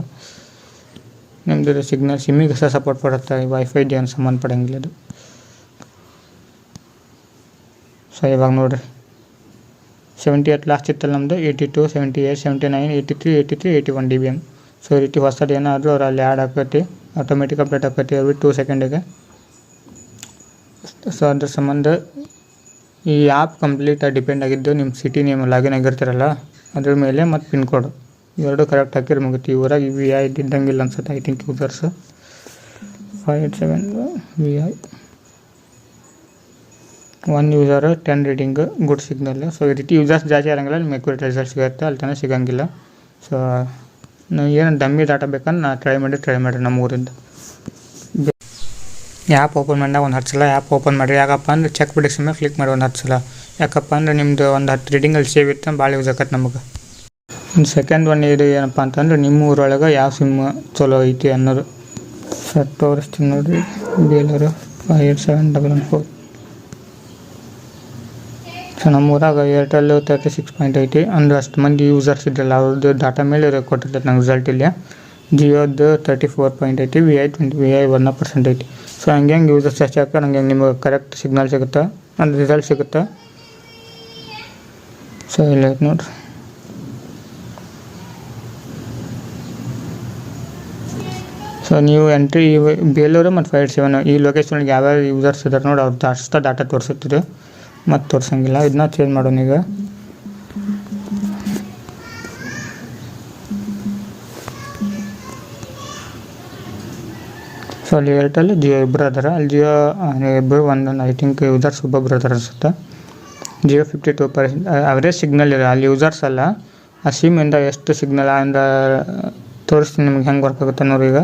ನಿಮ್ಮದು ಸಿಗ್ನಲ್ ಸಿಮ್ಮಿಗೆ ಸಹ ಸಪೋರ್ಟ್ ಪಡುತ್ತೆ, ವೈಫೈ ಏನು ಸಂಬಂಧಪಡಂಗಿಲ್ಲ ಅದು. ಸೊ ಇವಾಗ ನೋಡಿರಿ 78 ಲಾಸ್ಟ್ ಇತ್ತಲ್ಲ ನಮ್ಮದು, 82 78 79 83 83 81 DBM. ಸೊ ಈ ರೀತಿ ಹೊಸದು ಏನಾದರೂ ಅವ್ರು ಅಲ್ಲಿ ಆ್ಯಡ್ ಆಕೈತಿ, ಆಟೋಮೆಟಿಕ್ ಅಪ್ಡೇಟ್ ಆಕೈತಿ ಅವ್ರಿಗೆ 2 ಸೆಕೆಂಡಿಗೆ. ಸೊ ಅದ್ರ ಸಂಬಂಧ ಈ ಆ್ಯಪ್ ಕಂಪ್ಲೀಟಾಗಿ ಡಿಪೆಂಡ್ ಆಗಿದ್ದು ನಿಮ್ಮ ಸಿಟಿ ನೇಮ್ ಲಾಗಿನ್ ಆಗಿರ್ತೀರಲ್ಲ ಅದ್ರ ಮೇಲೆ ಮತ್ತು ಪಿನ್ ಕೋಡ್ ಇವೆರಡು ಕರೆಕ್ಟ್ ಹಾಕಿದ್ರೆ ಮುಗಿತು. ಊರಾಗ VI ಇದ್ದಂಗಿಲ್ಲ ಅನ್ಸುತ್ತೆ, I think users 587 VI 1 user 10 reading good signal. So ಈ ರೀತಿ ಯೂಸರ್ಸ್ ಜಾಸ್ತಿ ಇರೋಂಗಿಲ್ಲ, ನಿಮ್ಗೆ ಅಕ್ಯುರೇಟ್ ರಿಸಲ್ಟ್ ಸಿಗುತ್ತೆ, ಅಲ್ಲಿ ತನಕ ಸಿಗೋಂಗಿಲ್ಲ. ಸೊ ನಾವು ಏನು ಡಮ್ಮಿ ಡಾಟಾ ಬೇಕಂದ್ರೆ ನಾನು ಟ್ರೈ ಮಾಡಿ ನಮ್ಮ ಊರಿಂದ ಆ್ಯಪ್ ಓಪನ್ ಮಾಡಿದಾಗ ಒಂದು 10 ಸಲ ಆ್ಯಪ್ ಓಪನ್ ಮಾಡಿರಿ. ಯಾಕಪ್ಪ ಅಂದ್ರೆ ಚೆಕ್ ಪ್ರಿಡಿಕ್ಷನ್ ಮೇಲೆ ಕ್ಲಿಕ್ ಮಾಡಿ ಒಂದು 10 ಸಲ. ಯಾಕಪ್ಪ ಅಂದ್ರೆ ನಿಮ್ಮದು ಒಂದು 10 ರೀಡಿಂಗಲ್ಲಿ ಸೇವ್ ಇತ್ತು ಭಾಳ ಯೂಸ್ ಆಕತ್ತೆ ನಮಗೆ. ಇನ್ನು ಸೆಕೆಂಡ್ ಒನ್ ಇದು ಏನಪ್ಪ ಅಂತಂದ್ರೆ ನಿಮ್ಮ ಊರೊಳಗೆ ಯಾವ ಸಿಮ್ ಚಲೋ ಐತಿ ಅನ್ನೋದು. ಸರ್ ತೋರಿಸ್ತೀನಿ ನೋಡಿರಿ, ಬೇಲೂರು 58714. ಸೊ ನಮ್ಮ ಊರಾಗ ಏರ್ಟೆಲ್ 36.8 ಅಂದ್ರೆ ಅಷ್ಟು ಮಂದಿ ಯೂಸರ್ಸ್ ಇದ್ರಲ್ಲ ಅವ್ರದ್ದು ಡಾಟಾ ಮೇಲೆ ಕೊಟ್ಟಿರ್ತೈತೆ ನಂಗೆ ರಿಸಲ್ಟ್ ಇಲ್ಲ. ಜಿಯೋದು 34.8, VI 1% ಐತಿ. ಸೊ ಹಂಗೆ ಯೂಸರ್ಸ್ ಜಾಸ್ತಿ ಆಗ್ತಾರೆ ಹಂಗೆ ನಿಮಗೆ ಕರೆಕ್ಟ್ ಸಿಗ್ನಲ್ ಸಿಗುತ್ತೆ, ಅಂದ್ರೆ ರಿಸಲ್ಟ್ ಸಿಗುತ್ತೆ. ಸೊ ಇಲ್ಲ ಐತೆ ನೋಡಿರಿ. ಸೊ ನೀವು ಎಂಟ್ರಿ ಬೇಲೂರು ಮತ್ತು 587 ಈ ಲೊಕೇಶನ್ಗೆ ಯಾವ್ಯಾವ ಯೂಸರ್ಸ್ ಇದ್ದಾರೆ ನೋಡಿ ಅವ್ರದ್ದು ಅಷ್ಟು ಡಾಟಾ ತೋರಿಸುತ್ತಿದೆ, ಮತ್ತು ತೋರಿಸಂಗಿಲ್ಲ. ಇದನ್ನ ಚೇಂಜ್ ಮಾಡೋಣ ಈಗ. ಸೊ ಅಲ್ಲಿ ಏರ್ಟೆಲ್ ಜಿಯೋ ಇಬ್ಬರು ಅದಾರ, ಅಲ್ಲಿ ಜಿಯೋ ಇಬ್ಬರು ಒಂದೊಂದು ಐ ಥಿಂಕ್ ಯೂಸರ್ಸ್ ಒಬ್ಬೊಬ್ರು ಅದಾರ ಅನಿಸುತ್ತೆ. ಜಿಯೋ 52% ಅವರೇಜ್ ಸಿಗ್ನಲ್ ಇದೆ, ಅಲ್ಲಿ ಯೂಸರ್ಸ್ ಅಲ್ಲ, ಆ ಸಿಮ್ಮಿಂದ ಎಷ್ಟು ಸಿಗ್ನಲ್ ಅಂದ್ರೆ ತೋರಿಸ್ತೀನಿ ನಿಮ್ಗೆ ಹೆಂಗೆ ವರ್ಕ್ ಆಗುತ್ತೆ ನೋಡಿ. ಈಗ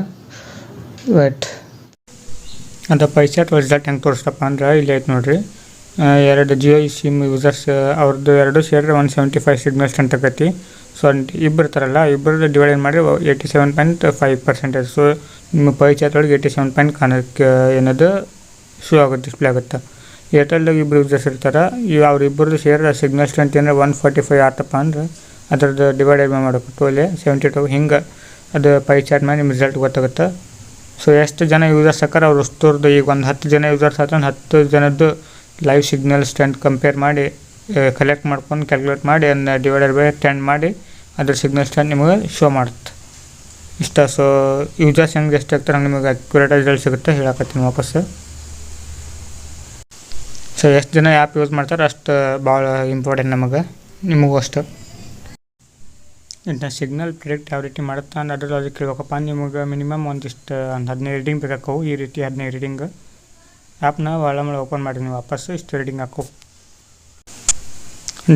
ವೇಟ್ ಅದು ಪೈಚಾಟ್ ರಿಸಲ್ಟ್ ಹೆಂಗೆ ತೋರಿಸ್ತಪ್ಪ ಅಂದ್ರೆ ಇಲ್ಲಿ ಐತೆ ನೋಡಿರಿ. ಎರಡು ಜಿಯೋ ಸಿಮ್ ಯೂಸರ್ಸ್ ಅವ್ರದ್ದು ಎರಡು ಸೇರಿದ್ರೆ 175 ಸಿಗ್ನಲ್ಸ್ ಅಂತ ಆಕೈತಿ. ಸೊ ಇಬ್ಬರು ಇರ್ತಾರಲ್ಲ, ಇಬ್ಬರದ್ದು ಡಿವೈಡ್ ಮಾಡಿ 87.5%. ಸೊ ನಿಮ್ಮ ಪೈಚಾಟ್ ಒಳಗೆ 87 ಕಾಣಕ್ಕೆ ಏನದು ಶೋ ಆಗುತ್ತೆ, ಡಿಸ್ಪ್ಲೇ ಆಗುತ್ತೆ. ಏರ್ಟೆಲ್ದಾಗ ಇಬ್ಬರು ಯೂಸರ್ಸ್ ಇರ್ತಾರೆ, ಅವ್ರಿಬ್ಬರದ್ದು ಸೇರಿ ಸಿಗ್ನಲ್ ಸ್ಟ್ರೆಂತ್ ಅಂದರೆ 145 ಆತಪ್ಪ ಅಂದ್ರೆ ಅದ್ರದ್ದು ಡಿವೈಡೆಡ್ ಮಾಡಬೇಕು 72 ಹಿಂಗೆ ಅದು ಪೈಚಾಟ್ ಮೇಲೆ ನಿಮ್ಮ ರಿಸಲ್ಟ್ ಗೊತ್ತಾಗುತ್ತೆ. ಸೊ ಎಷ್ಟು ಜನ ಯೂಸರ್ಸ್ ಹಾಕಾರ ಅವ್ರು ಅಷ್ಟೋರ್ದು ಈಗ ಒಂದು 10 ಜನ ಯೂಸರ್ಸ್ ಆತ 10 ಜನದ್ದು ಲೈವ್ ಸಿಗ್ನಲ್ ಸ್ಟ್ರೆಂತ್ ಕಂಪೇರ್ ಮಾಡಿ ಕಲೆಕ್ಟ್ ಮಾಡ್ಕೊಂಡು ಕ್ಯಾಲ್ಕುಲೇಟ್ ಮಾಡಿ ಅದನ್ನ ಡಿವೈಡೆಡ್ ಬೈ 10 ಮಾಡಿ ಅದ್ರ ಸಿಗ್ನಲ್ ಸ್ಟ್ರೆಂತ್ ನಿಮಗೆ ಶೋ ಮಾಡುತ್ತೆ ಇಷ್ಟ. ಸೊ ಯೂಸರ್ಸ್ ಹೆಂಗೆ ಎಷ್ಟು ಆಗ್ತಾರೆ ಹಂಗೆ ನಿಮಗೆ ಅಕ್ಯುರೇಟ್ ರಿಸಲ್ಟ್ ಸಿಗುತ್ತೆ ಹೇಳಕತ್ತೀನಿ ವಾಪಸ್ಸು. ಸೊ ಎಷ್ಟು ಜನ ಆ್ಯಪ್ ಯೂಸ್ ಮಾಡ್ತಾರೆ ಅಷ್ಟು ಭಾಳ ಇಂಪಾರ್ಟೆಂಟ್ ನಮಗೆ, ನಿಮಗೂ ಅಷ್ಟು. ಇಂಥ ಸಿಗ್ನಲ್ ಪ್ರಿಡಿಕ್ಟ್ ಯಾವ ರೀತಿ ಮಾಡುತ್ತೆ ಅಂದ್ರೆ ಅದ್ರ ಲಾಜಿಕ್ ಕೇಳ್ಬೇಕಪ್ಪ. ನಿಮಗೆ ಮಿನಿಮಮ್ ಒಂದಿಷ್ಟು ಒಂದು 15 ರೀಡಿಂಗ್ ಬೇಕಾಕವು, ಈ ರೀತಿ 15 ರೀಡಿಂಗ್ ಆ್ಯಪ್ನ ಒಳಗೆ ಓಪನ್ ಮಾಡಿ ನೀವು ವಾಪಸ್ಸು ಇಷ್ಟು ರೀಡಿಂಗ್ ಹಾಕೋ.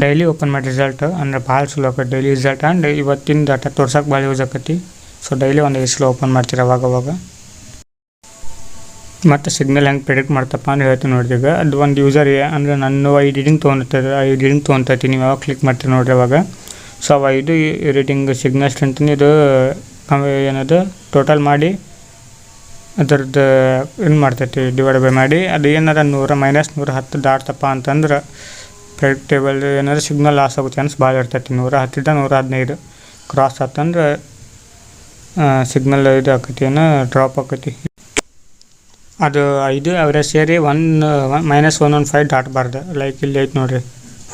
ಡೈಲಿ ಓಪನ್ ಮಾಡಿ ರಿಸಲ್ಟ್ ಅಂದ್ರೆ ಭಾಳ ಚಲೋ ಆಕೈತಿ ಡೈಲಿ ರಿಸಲ್ಟ್. ಆ್ಯಂಡ್ ಇವತ್ತಿನ ಡಾಟಾ ತೋರ್ಸೋಕೆ ಭಾಳ ಯೂಸ್ ಆಕೈತಿ. ಸೊ ಡೈಲಿ ಒಂದು 5 ಸಲ ಓಪನ್ ಮಾಡ್ತೀರ ಅವಾಗವಾಗ. ಮತ್ತು ಸಿಗ್ನಲ್ ಹೆಂಗೆ ಪ್ರಿಡಿಕ್ಟ್ ಮಾಡ್ತಪ್ಪ ಅಂದ್ರೆ ಹೇಳ್ತೀನಿ ನೋಡಿರಿ. ಈಗ ಅದು ಒಂದು ಯೂಸರ್ ಅಂದರೆ ನಾನು 5 ರೀಡಿಂಗ್ ತೊಗೊಂಡಿರ್ತಾರೆ, 5 ರೀಡಿಂಗ್ ತೊಗೊತೈತಿ, ನೀವು ಯಾವಾಗ ಕ್ಲಿಕ್ ಮಾಡ್ತೀರಿ ನೋಡಿರಿ ಅವಾಗ. ಸೊ 5 ರೀಡಿಂಗ್ ಸಿಗ್ನಲ್ ಸ್ಟ್ರೆಂತ್ ಇದು ಏನದು ಟೋಟಲ್ ಮಾಡಿ ಅದರದ್ದು ಏನು ಮಾಡ್ತೈತಿ ಡಿವೈಡ್ ಬೈ ಮಾಡಿ ಅದು ಏನಾರ -110 ದಾಟ್ತಪ್ಪ ಅಂತಂದ್ರೆ ಪ್ರೆಡಿಕ್ಟೇಬಲ್ ಏನಾದ್ರು ಸಿಗ್ನಲ್ ಲಾಸ್ ಆಗೋ ಚಾನ್ಸ್ ಭಾಳ ಇರ್ತೈತಿ. 110 115 ಕ್ರಾಸ್ ಆತಂದ್ರೆ ಸಿಗ್ನಲ್ ಇದು ಆಕೈತಿ, ಏನು ಡ್ರಾಪ್ ಆಕೈತಿ. ಅದು 5 ಅವರೇಜ್ ಸೇರಿ -115 ದಾಟಬಾರ್ದು. ಲೈಕ್ ಇಲ್ಲಿ ಐತೆ ನೋಡಿರಿ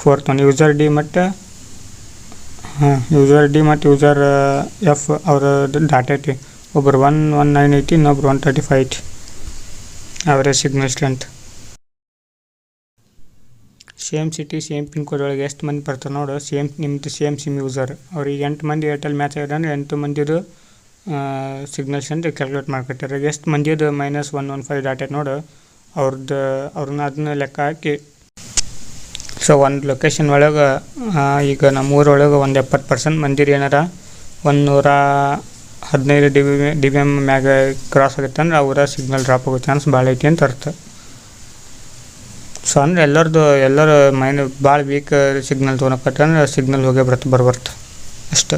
4th ಒನ್ ಯೂಸರ್ ಡಿ ಮತ್ತು ಯೂಸರ್ ಎಫ್ ಅವ್ರ ಡಾಟಾ ಐತಿ. ಒಬ್ಬರು 119 ಐತಿ, ಇನ್ನೊಬ್ರು 135 ಐತಿ average signal strength. Same city same pin code ಒಳಗೆ ಎಷ್ಟು ಮಂದಿ ಬರ್ತಾರೆ ನೋಡು, ನಿಮ್ಮದು ಸೇಮ್ ಸಿಮ್ ಯೂಸರ್ ಅವ್ರಿಗೆ 8 ಮಂದಿ ಏರ್ಟೆಲ್ ಮ್ಯಾಚ್ ಆಗಿದೆ ಅಂದರೆ 8 ಮಂದಿದು ಸಿಗ್ನಲ್ ಸ್ಟ್ರೆಂತ್ ಕ್ಯಾಲ್ಕುಲೇಟ್ ಮಾಡ್ಕೊತಾರೆ. ಎಷ್ಟು ಮಂದಿದು -115 ಡಾಟಾ ನೋಡು ಅವ್ರನ್ನ ಅದನ್ನ ಲೆಕ್ಕ ಹಾಕಿ. ಸೊ ಒಂದು ಲೊಕೇಶನ್ ಒಳಗೆ ಈಗ ನಮ್ಮ ಊರೊಳಗೆ ಒಂದು 70% ಮಂದಿರು ಏನಾರ 110 15 dBm ಮ್ಯಾಗ ಕ್ರಾಸ್ ಆಗುತ್ತೆ ಅಂದ್ರೆ ಅವರ ಸಿಗ್ನಲ್ ಡ್ರಾಪ್ ಆಗೋ ಚಾನ್ಸ್ ಭಾಳ ಐತಿ ಅಂತ ಅರ್ಥ. ಸೊ ಅಂದ್ರೆ ಎಲ್ಲರೂ ಭಾಳ ವೀಕ್ ಸಿಗ್ನಲ್ ತೊಗೊಳಕತ್ತಂದ್ರೆ ಸಿಗ್ನಲ್ ಹೋಗೇ ಬರ್ಬರ್ತ ಅಷ್ಟು.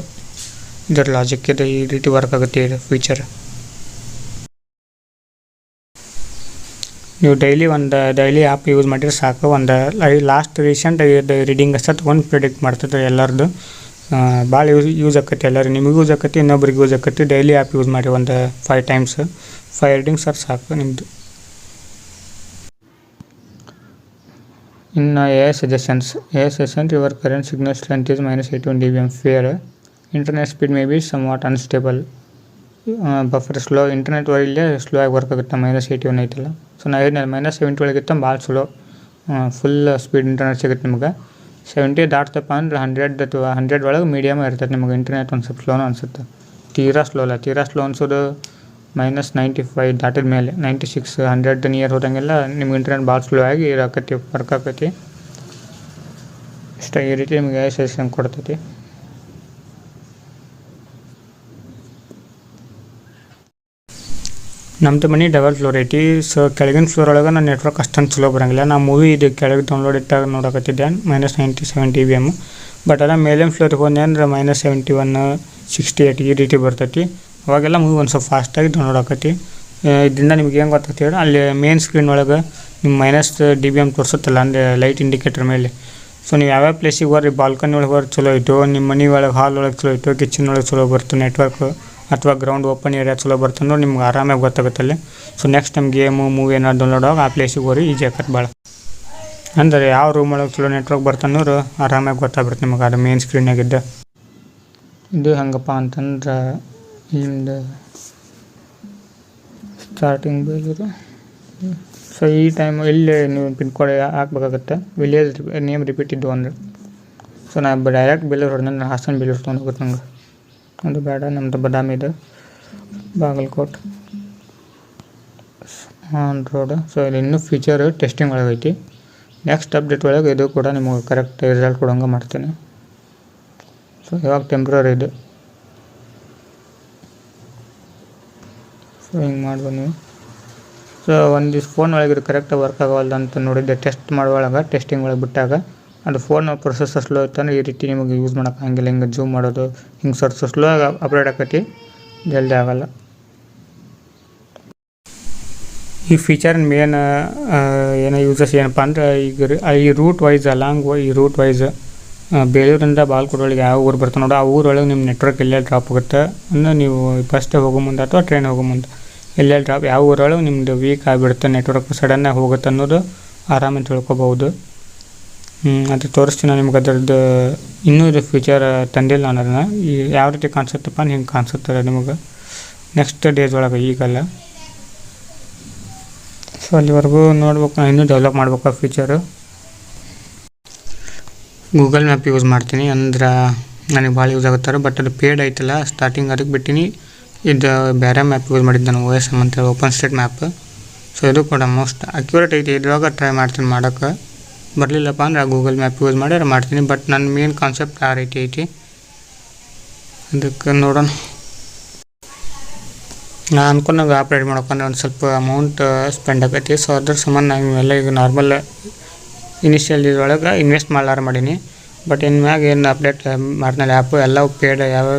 ಇದರ ಲಾಜಿಕ್ ಇದೆ, ಈ ರೀತಿ ವರ್ಕ್ ಆಗುತ್ತೆ ಇದು ಫೀಚರ್. ನೀವು ಡೈಲಿ ಆ್ಯಪ್ ಯೂಸ್ ಮಾಡಿದ್ರೆ ಸಾಕು. ಲಾಸ್ಟ್ ರೀಸೆಂಟ್ ರೀಡಿಂಗ್ ಅಷ್ಟೇ ತೊಗೊಂಡು ಪ್ರಿಡಿಕ್ಟ್ ಮಾಡ್ತದೆ ಎಲ್ಲರದು. ಭಾಳ ಯೂಸ್ ಆಕೈತಿ ಎಲ್ಲರಿಗೆ, ನಿಮಗೂ ಯೂಸ್ ಆಕೈತಿ, ಇನ್ನೊಬ್ರಿಗೆ ಯೂಸ್ ಆಕೈತಿ. ಡೈಲಿ ಆ್ಯಪ್ ಯೂಸ್ ಮಾಡಿ 5 ಟೈಮ್ಸ್ 5 ರೀಡಿಂಗ್ ಸಾಕು ನಿಮ್ಮದು. ಇನ್ನು AI suggestions your current signal strength is -81 dBm. Fair internet speed may be somewhat unstable. Buffer slow, internet ಒಳ್ಳೆ ಸ್ಲೋ ಆಗಿ ವರ್ಕ್ ಆಗುತ್ತೆ. -81 ಐತಲ್ಲ. ಸೊ ನಾ ಹೇಳಿದ್ನಲ್ಲ -70 ಒಳಗಿತ್ತ ಭಾಳ ಸ್ಲೋ, ಫುಲ್ ಸ್ಪೀಡ್ ಇಂಟರ್ನೆಟ್ ಸಿಗುತ್ತೆ ನಿಮ್ಗೆ. 70 ದಾಟ್ತಪ್ಪ ಅಂದ್ರೆ 100 ಒಳಗೆ ಮೀಡಿಯಮ್ ಇರ್ತದೆ ನಿಮಗೆ ಇಂಟರ್ನೆಟ್. ಒಂದು ಸ್ವಲ್ಪ ಸ್ಲೋನು ಅನಿಸುತ್ತೆ, ತೀರಾ ಸ್ಲೋ ಅನ್ಸೋದು -95 ದಾಟಿದ ಮೇಲೆ. 96 100 ನಿಯರ್ ಹೋದಂಗೆಲ್ಲ ನಿಮ್ಗೆ ಇಂಟರ್ನೆಟ್ ಭಾಳ ಸ್ಲೋ ಆಗಿ ವರ್ಕ್ ಆಕೈತಿ. ಇಷ್ಟ ಈ ರೀತಿ ನಿಮಗೆ AI ಸಜೆಷನ್ ಕೊಡ್ತೈತಿ. ನಮ್ಮದು ಮನೆ ಡಬಲ್ ಫ್ಲೋರ್ ಐತಿ. ಸೊ ಕೆಳಗಿನ ಫ್ಲೋರ್ ಒಳಗೆ ನನ್ನ ನೆಟ್ವರ್ಕ್ ಅಷ್ಟೊಂದು ಚಲೋ ಬರೋಂಗಿಲ್ಲ. ನಾ ಮೂವಿ ಇದು ಕೆಳಗೆ ಡೌನ್ಲೋಡ್ ಇಟ್ಟಾಗ ನೋಡಕತ್ತಿದ್ದೆ -97 dBm. ಬಟ್ ಅದ ಮೇಲಿನ ಫ್ಲೋರಿಗೆ ಹೋದೆ ಅಂದ್ರೆ -71 68 ಈ ರೀತಿ ಬರ್ತೈತಿ. ಅವಾಗೆಲ್ಲ ಮೂವಿ ಒಂದು ಸ್ವಲ್ಪ ಫಾಸ್ಟಾಗಿ ಡೌನ್ಲೋಡ್ ಆಕೈತಿ. ಇದರಿಂದ ನಿಮ್ಗೆ ಏನು ಗೊತ್ತಾಗ್ತಿ ಹೇಳಿ, ಅಲ್ಲಿ ಮೇನ್ ಸ್ಕ್ರೀನ್ ಒಳಗೆ ನಿಮ್ಮ -dBm ತೋರಿಸುತ್ತಲ್ಲ, ಅಂದರೆ ಲೈಟ್ ಇಂಡಿಕೇಟರ್ ಮೇಲೆ. ಸೊ ನೀವು ಯಾವ್ಯಾವ ಪ್ಲೇಸಿಗೆ ಹೋಗ್ರಿ, ಬಾಲ್ಕನಿ ಒಳಗೆ ಹೋದ್ರೆ ಚಲೋ ಇತ್ತು, ನಿಮ್ಮ ಮನೆ ಒಳಗೆ ಹಾಲ್ ಒಳಗೆ ಚಲೋ ಇತ್ತು, ಕಿಚನ್ ಒಳಗೆ ಚಲೋ ಬರ್ತು ನೆಟ್ವರ್ಕ್, ಅಥವಾ ಗ್ರೌಂಡ್ ಓಪನ್ ಏರಿಯಾ ಚಲೋ ಬರ್ತಂದ್ರೆ ನಿಮ್ಗೆ ಆರಾಮಾಗಿ ಗೊತ್ತಾಗುತ್ತಲ್ಲಿ. So next time game movie ಏನಾದ್ರು ಡೌನ್ಲೋಡ್ ಆಗಿ ಆ ಪ್ಲೇಸಿಗೆ ಹೋಗಿ ಈಜಿ ಆಕತ್ತೆ ಭಾಳ. ಅಂದರೆ ಯಾವ ರೂಮ್ ಒಳಗೆ ಚಲೋ ನೆಟ್ವರ್ಕ್ ಬರ್ತನ್ನೋರು ಆರಾಮಾಗಿ ಗೊತ್ತಾಗ್ಬಿಡುತ್ತೆ ನಿಮಗೆ ಅದು ಮೇನ್ ಸ್ಕ್ರೀನಾಗಿದ್ದ. ಇದು ಹೆಂಗಪ್ಪ ಅಂತಂದ್ರೆ ನಿಮ್ದು ಸ್ಟಾರ್ಟಿಂಗ್ ಬೇಲೂರು. ಸೊ ಈ ಟೈಮ್ ಇಲ್ಲಿ ನೀವು ಪಿನ್ ಕೋಡ್ ಹಾಕ್ಬೇಕಾಗತ್ತೆ. ವಿಲೇಜ್ ನೇಮ್ ರಿಪೀಟ್ ಇದ್ದು ಅಂದರೆ. ಸೊ ನಾ ಡೈರೆಕ್ಟ್ ಬೇಲೂರು ಹೊಡೆದ್ರೆ ನಾನು ಹಾಸನ ಬೇಲೂರು ತೊಗೊಂಡು ಹೋಗುತ್ತೆ ನಂಗೆ. ಅದು ಬೇಡ, ನಮ್ಮದು ಬಾದಾಮಿ ಇದೆ, ಬಾಗಲಕೋಟೆ ಆನ್ ರೋಡ್. ಸೊ ಇದು ಇನ್ನೂ ಫೀಚರ್ ಟೆಸ್ಟಿಂಗ್ ಒಳಗೆ ಐತಿ. ನೆಕ್ಸ್ಟ್ ಅಪ್ಡೇಟ್ ಒಳಗೆ ಇದು ಕೂಡ ನಿಮಗೆ ಕರೆಕ್ಟ್ ರಿಸಲ್ಟ್ ಕೊಡೋಂಗೆ ಮಾಡ್ತೀನಿ. ಸೊ ಇವಾಗ ಟೆಂಪ್ರರಿ ಇದು. ಸೊ ಹಿಂಗೆ ಮಾಡ್ಬೋದು ನೀವು. ಸೊ ಒಂದಿಷ್ಟು ಫೋನ್ ಒಳಗೆ ಇದು ಕರೆಕ್ಟಾಗಿ ವರ್ಕ್ ಆಗೋಲ್ಲ ಅಂತ ನೋಡಿದ್ದೆ ಟೆಸ್ಟ್ ಮಾಡುವಾಗ, ಟೆಸ್ಟಿಂಗ್ ಒಳಗೆ ಬಿಟ್ಟಾಗ. ಅದು ಫೋನ್ ಪ್ರೊಸೆಸರ್ ಸ್ಲೋ ಇತ್ತಂದ್ರೆ ಈ ರೀತಿ ನಿಮಗೆ ಯೂಸ್ ಮಾಡೋಕೆ ಹಂಗಿಲ್ಲ. ಹಿಂಗೆ ಜೂಮ್ ಮಾಡೋದು ಹಿಂಗೆ ಸ್ಲೋ ಆಗಿ ಅಪ್ಡೇಟ್ ಆಕೈತಿ, ಜಲ್ದಿ ಆಗೋಲ್ಲ. ಈ ಫೀಚರ್ ಮೇನ್ ಏನೋ ಯೂಸಸ್ ಏನಪ್ಪ ಅಂದ್ರೆ, ಈಗ ಈ ರೂಟ್ ವೈಸ್ ಬೇಲೂರಿಂದ ಬಾಗಲಕೋಟೆ ಒಳಗೆ ಯಾವ ಊರು ಬರ್ತಾವೆ ನೋಡೋ, ಆ ಊರೊಳಗೆ ನಿಮ್ಮ ನೆಟ್ವರ್ಕ್ ಎಲ್ಲೆಲ್ಲಿ ಡ್ರಾಪ್ ಆಗುತ್ತೆ ಅಂದರೆ ನೀವು ಫಸ್ಟ್ ಹೋಗೋ ಮುಂದೆ ಅಥವಾ ಟ್ರೈನ್ ಹೋಗೋ ಮುಂದೆ ಎಲ್ಲೆಲ್ಲಿ ಡ್ರಾಪ್, ಯಾವ ಊರೊಳಗೆ ನಿಮ್ಮದು ವೀಕ್ ಆಗಿಬಿಡುತ್ತೆ ನೆಟ್ವರ್ಕ್, ಸಡನ್ನಾಗಿ ಹೋಗುತ್ತೆ ಅನ್ನೋದು ಆರಾಮಾಗಿ ತಿಳ್ಕೊಬೋದು. ಅದು ತೋರಿಸ್ತೀನಿ ನಿಮ್ಗೆ. ಅದರದ್ದು ಇನ್ನೂ ಇದು ಫೀಚರ್ ತಂದಿಲ್ಲ ನಾನು ಅದನ್ನು. ಈ ಯಾವ ರೀತಿ ಕಾಣಿಸುತ್ತಪ್ಪ ಹಿಂಗೆ ಕಾಣಿಸುತ್ತೆ ನಿಮಗೆ ನೆಕ್ಸ್ಟ್ ಡೇಸ್ ಒಳಗೆ, ಈಗಲ್ಲ. ಸೊ ಅಲ್ಲಿವರೆಗೂ ನೋಡ್ಬೇಕು, ನಾನು ಇನ್ನೂ ಡೆವಲಪ್ ಮಾಡ್ಬೇಕು ಆ ಫೀಚರು. ಗೂಗಲ್ ಮ್ಯಾಪ್ ಯೂಸ್ ಮಾಡ್ತೀನಿ ಅಂದ್ರೆ ನನಗೆ ಭಾಳ ಯೂಸ್ ಆಗುತ್ತಾರೆ. ಬಟ್ ಅದು ಪೇಡ್ ಐತಲ್ಲ ಸ್ಟಾರ್ಟಿಂಗ್, ಅದಕ್ಕೆ ಬಿಟ್ಟಿನಿ. ಇದು ಬೇರೆ ಮ್ಯಾಪ್ ಯೂಸ್ ಮಾಡಿದ್ದು ನಾನು, OSM ಅಂತೇಳಿ, ಓಪನ್ ಸ್ಟ್ರೀಟ್ ಮ್ಯಾಪ್. ಸೊ ಇದು ಕೂಡ ಮೋಸ್ಟ್ ಅಕ್ಯುರೇಟ್ ಐತಿ. ಇದ್ರಾಗ ಟ್ರೈ ಮಾಡ್ತೀನಿ ಮಾಡೋಕ್ಕೆ. ಬರಲಿಲ್ಲಪ್ಪ ಅಂದ್ರೆ ಗೂಗಲ್ ಮ್ಯಾಪ್ ಯೂಸ್ ಮಾಡಿ ಮಾಡ್ತೀನಿ. ಬಟ್ ನನ್ನ ಮೇನ್ ಕಾನ್ಸೆಪ್ಟ್ ಆ ರೀತಿ ಐತಿ. ಅದಕ್ಕೆ ನೋಡೋಣ. ನಾನು ಅನ್ಕೊಂಡಾಗ ಆ್ಯಪ್ ರೆಡಿ ಮಾಡ್ಕೊಂಡ್ರೆ ಒಂದು ಸ್ವಲ್ಪ ಅಮೌಂಟ್ ಸ್ಪೆಂಡ್ ಆಗೈತಿ. ಸೊ ಅದ್ರ ಸಂಬಂಧ ನಾವೆಲ್ಲ ಈಗ ನಾರ್ಮಲ್ ಇನಿಷಿಯಲ್ ಇದ್ರೊಳಗೆ ಇನ್ವೆಸ್ಟ್ ಮಾಡ್ಲಾರ ಮಾಡೀನಿ. ಬಟ್ ಇನ್ಮ್ಯಾಗ ಏನು ಅಪ್ಡೇಟ್ ಮಾಡ್ತಾನೆ ಆ್ಯಪು ಎಲ್ಲವೂ ಪೇಡ್, ಯಾವ್ಯಾವ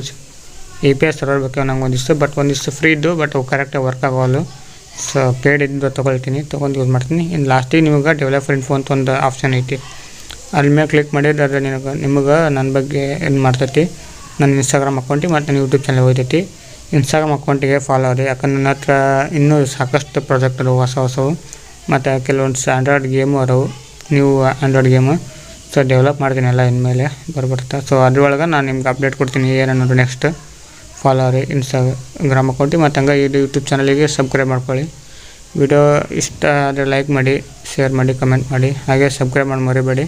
API ಸರ್ವರ್ ಬೇಕು ನಂಗೆ ಒಂದಿಷ್ಟು. ಬಟ್ ಒಂದಿಷ್ಟು ಫ್ರೀ ಇದ್ದು, ಬಟ್ ಅವು ಕರೆಕ್ಟಾಗಿ ವರ್ಕ್ ಆಗೋಲ್ಲ. ಸೊ ಪೇಡ್ ಇದ್ದು ತೊಗೊಂಡು ಯೂಸ್ ಮಾಡ್ತೀನಿ. ಇನ್ನು ಲಾಸ್ಟಿಗೆ ನಿಮಗೆ ಡೆವಲಪರ್ ಇನ್ಫೋ ಅಂತ ಒಂದು ಆಪ್ಷನ್ ಐತಿ, ಅಲ್ಲಿ ಮೇಲೆ ಕ್ಲಿಕ್ ಮಾಡಿದ್ರೆ ಅದು ನಿಮಗೆ ನನ್ನ ಬಗ್ಗೆ ಏನು ಮಾಡ್ತೈತಿ, ನನ್ನ ಇನ್ಸ್ಟಾಗ್ರಾಮ್ ಅಕೌಂಟಿಗೆ ಮತ್ತು ನನ್ನ ಯೂಟ್ಯೂಬ್ ಚಾನಲ್ ಹೋಗ್ತೈತಿ. ಇನ್ಸ್ಟಾಗ್ರಾಮ್ ಅಕೌಂಟಿಗೆ ಫಾಲೋ ರೀ, ಯಾಕಂದ್ರೆ ನನ್ನ ಹತ್ರ ಇನ್ನೂ ಸಾಕಷ್ಟು ಪ್ರಾಜೆಕ್ಟ್ ಅದಾವೆ ಹೊಸವು. ಮತ್ತು ಕೆಲವೊಂದು ಆಂಡ್ರಾಯ್ಡ್ ಗೇಮು ಅದಾವೆ, ನೀವು ಆಂಡ್ರಾಯ್ಡ್ ಗೇಮು. ಸೊ ಡೆವಲಪ್ ಮಾಡ್ತೀನಿ ಎಲ್ಲ ಇನ್ಮೇಲೆ ಬರ್ತಾ. ಸೊ ಅದ್ರೊಳಗೆ ನಾನು ನಿಮ್ಗೆ ಅಪ್ಡೇಟ್ ಕೊಡ್ತೀನಿ ಏನನ್ನೋದು. ನೆಕ್ಸ್ಟ್ ಫಾಲೋ ರೀ ಇನ್ಸ್ಟಾಗ್ರಾಮ್ ಅಕೌಂಟಿಗೆ. ಮತ್ತು ಹಂಗೆ ಇದು ಯೂಟ್ಯೂಬ್ ಚಾನಲಿಗೆ ಸಬ್ಸ್ಕ್ರೈಬ್ ಮಾಡ್ಕೊಳ್ಳಿ. ವಿಡಿಯೋ ಇಷ್ಟ ಆದರೆ ಲೈಕ್ ಮಾಡಿ, ಶೇರ್ ಮಾಡಿ, ಕಮೆಂಟ್ ಮಾಡಿ, ಹಾಗೆ ಸಬ್ಸ್ಕ್ರೈಬ್ ಮಾಡಿ ಮರಿಬೇಡಿ.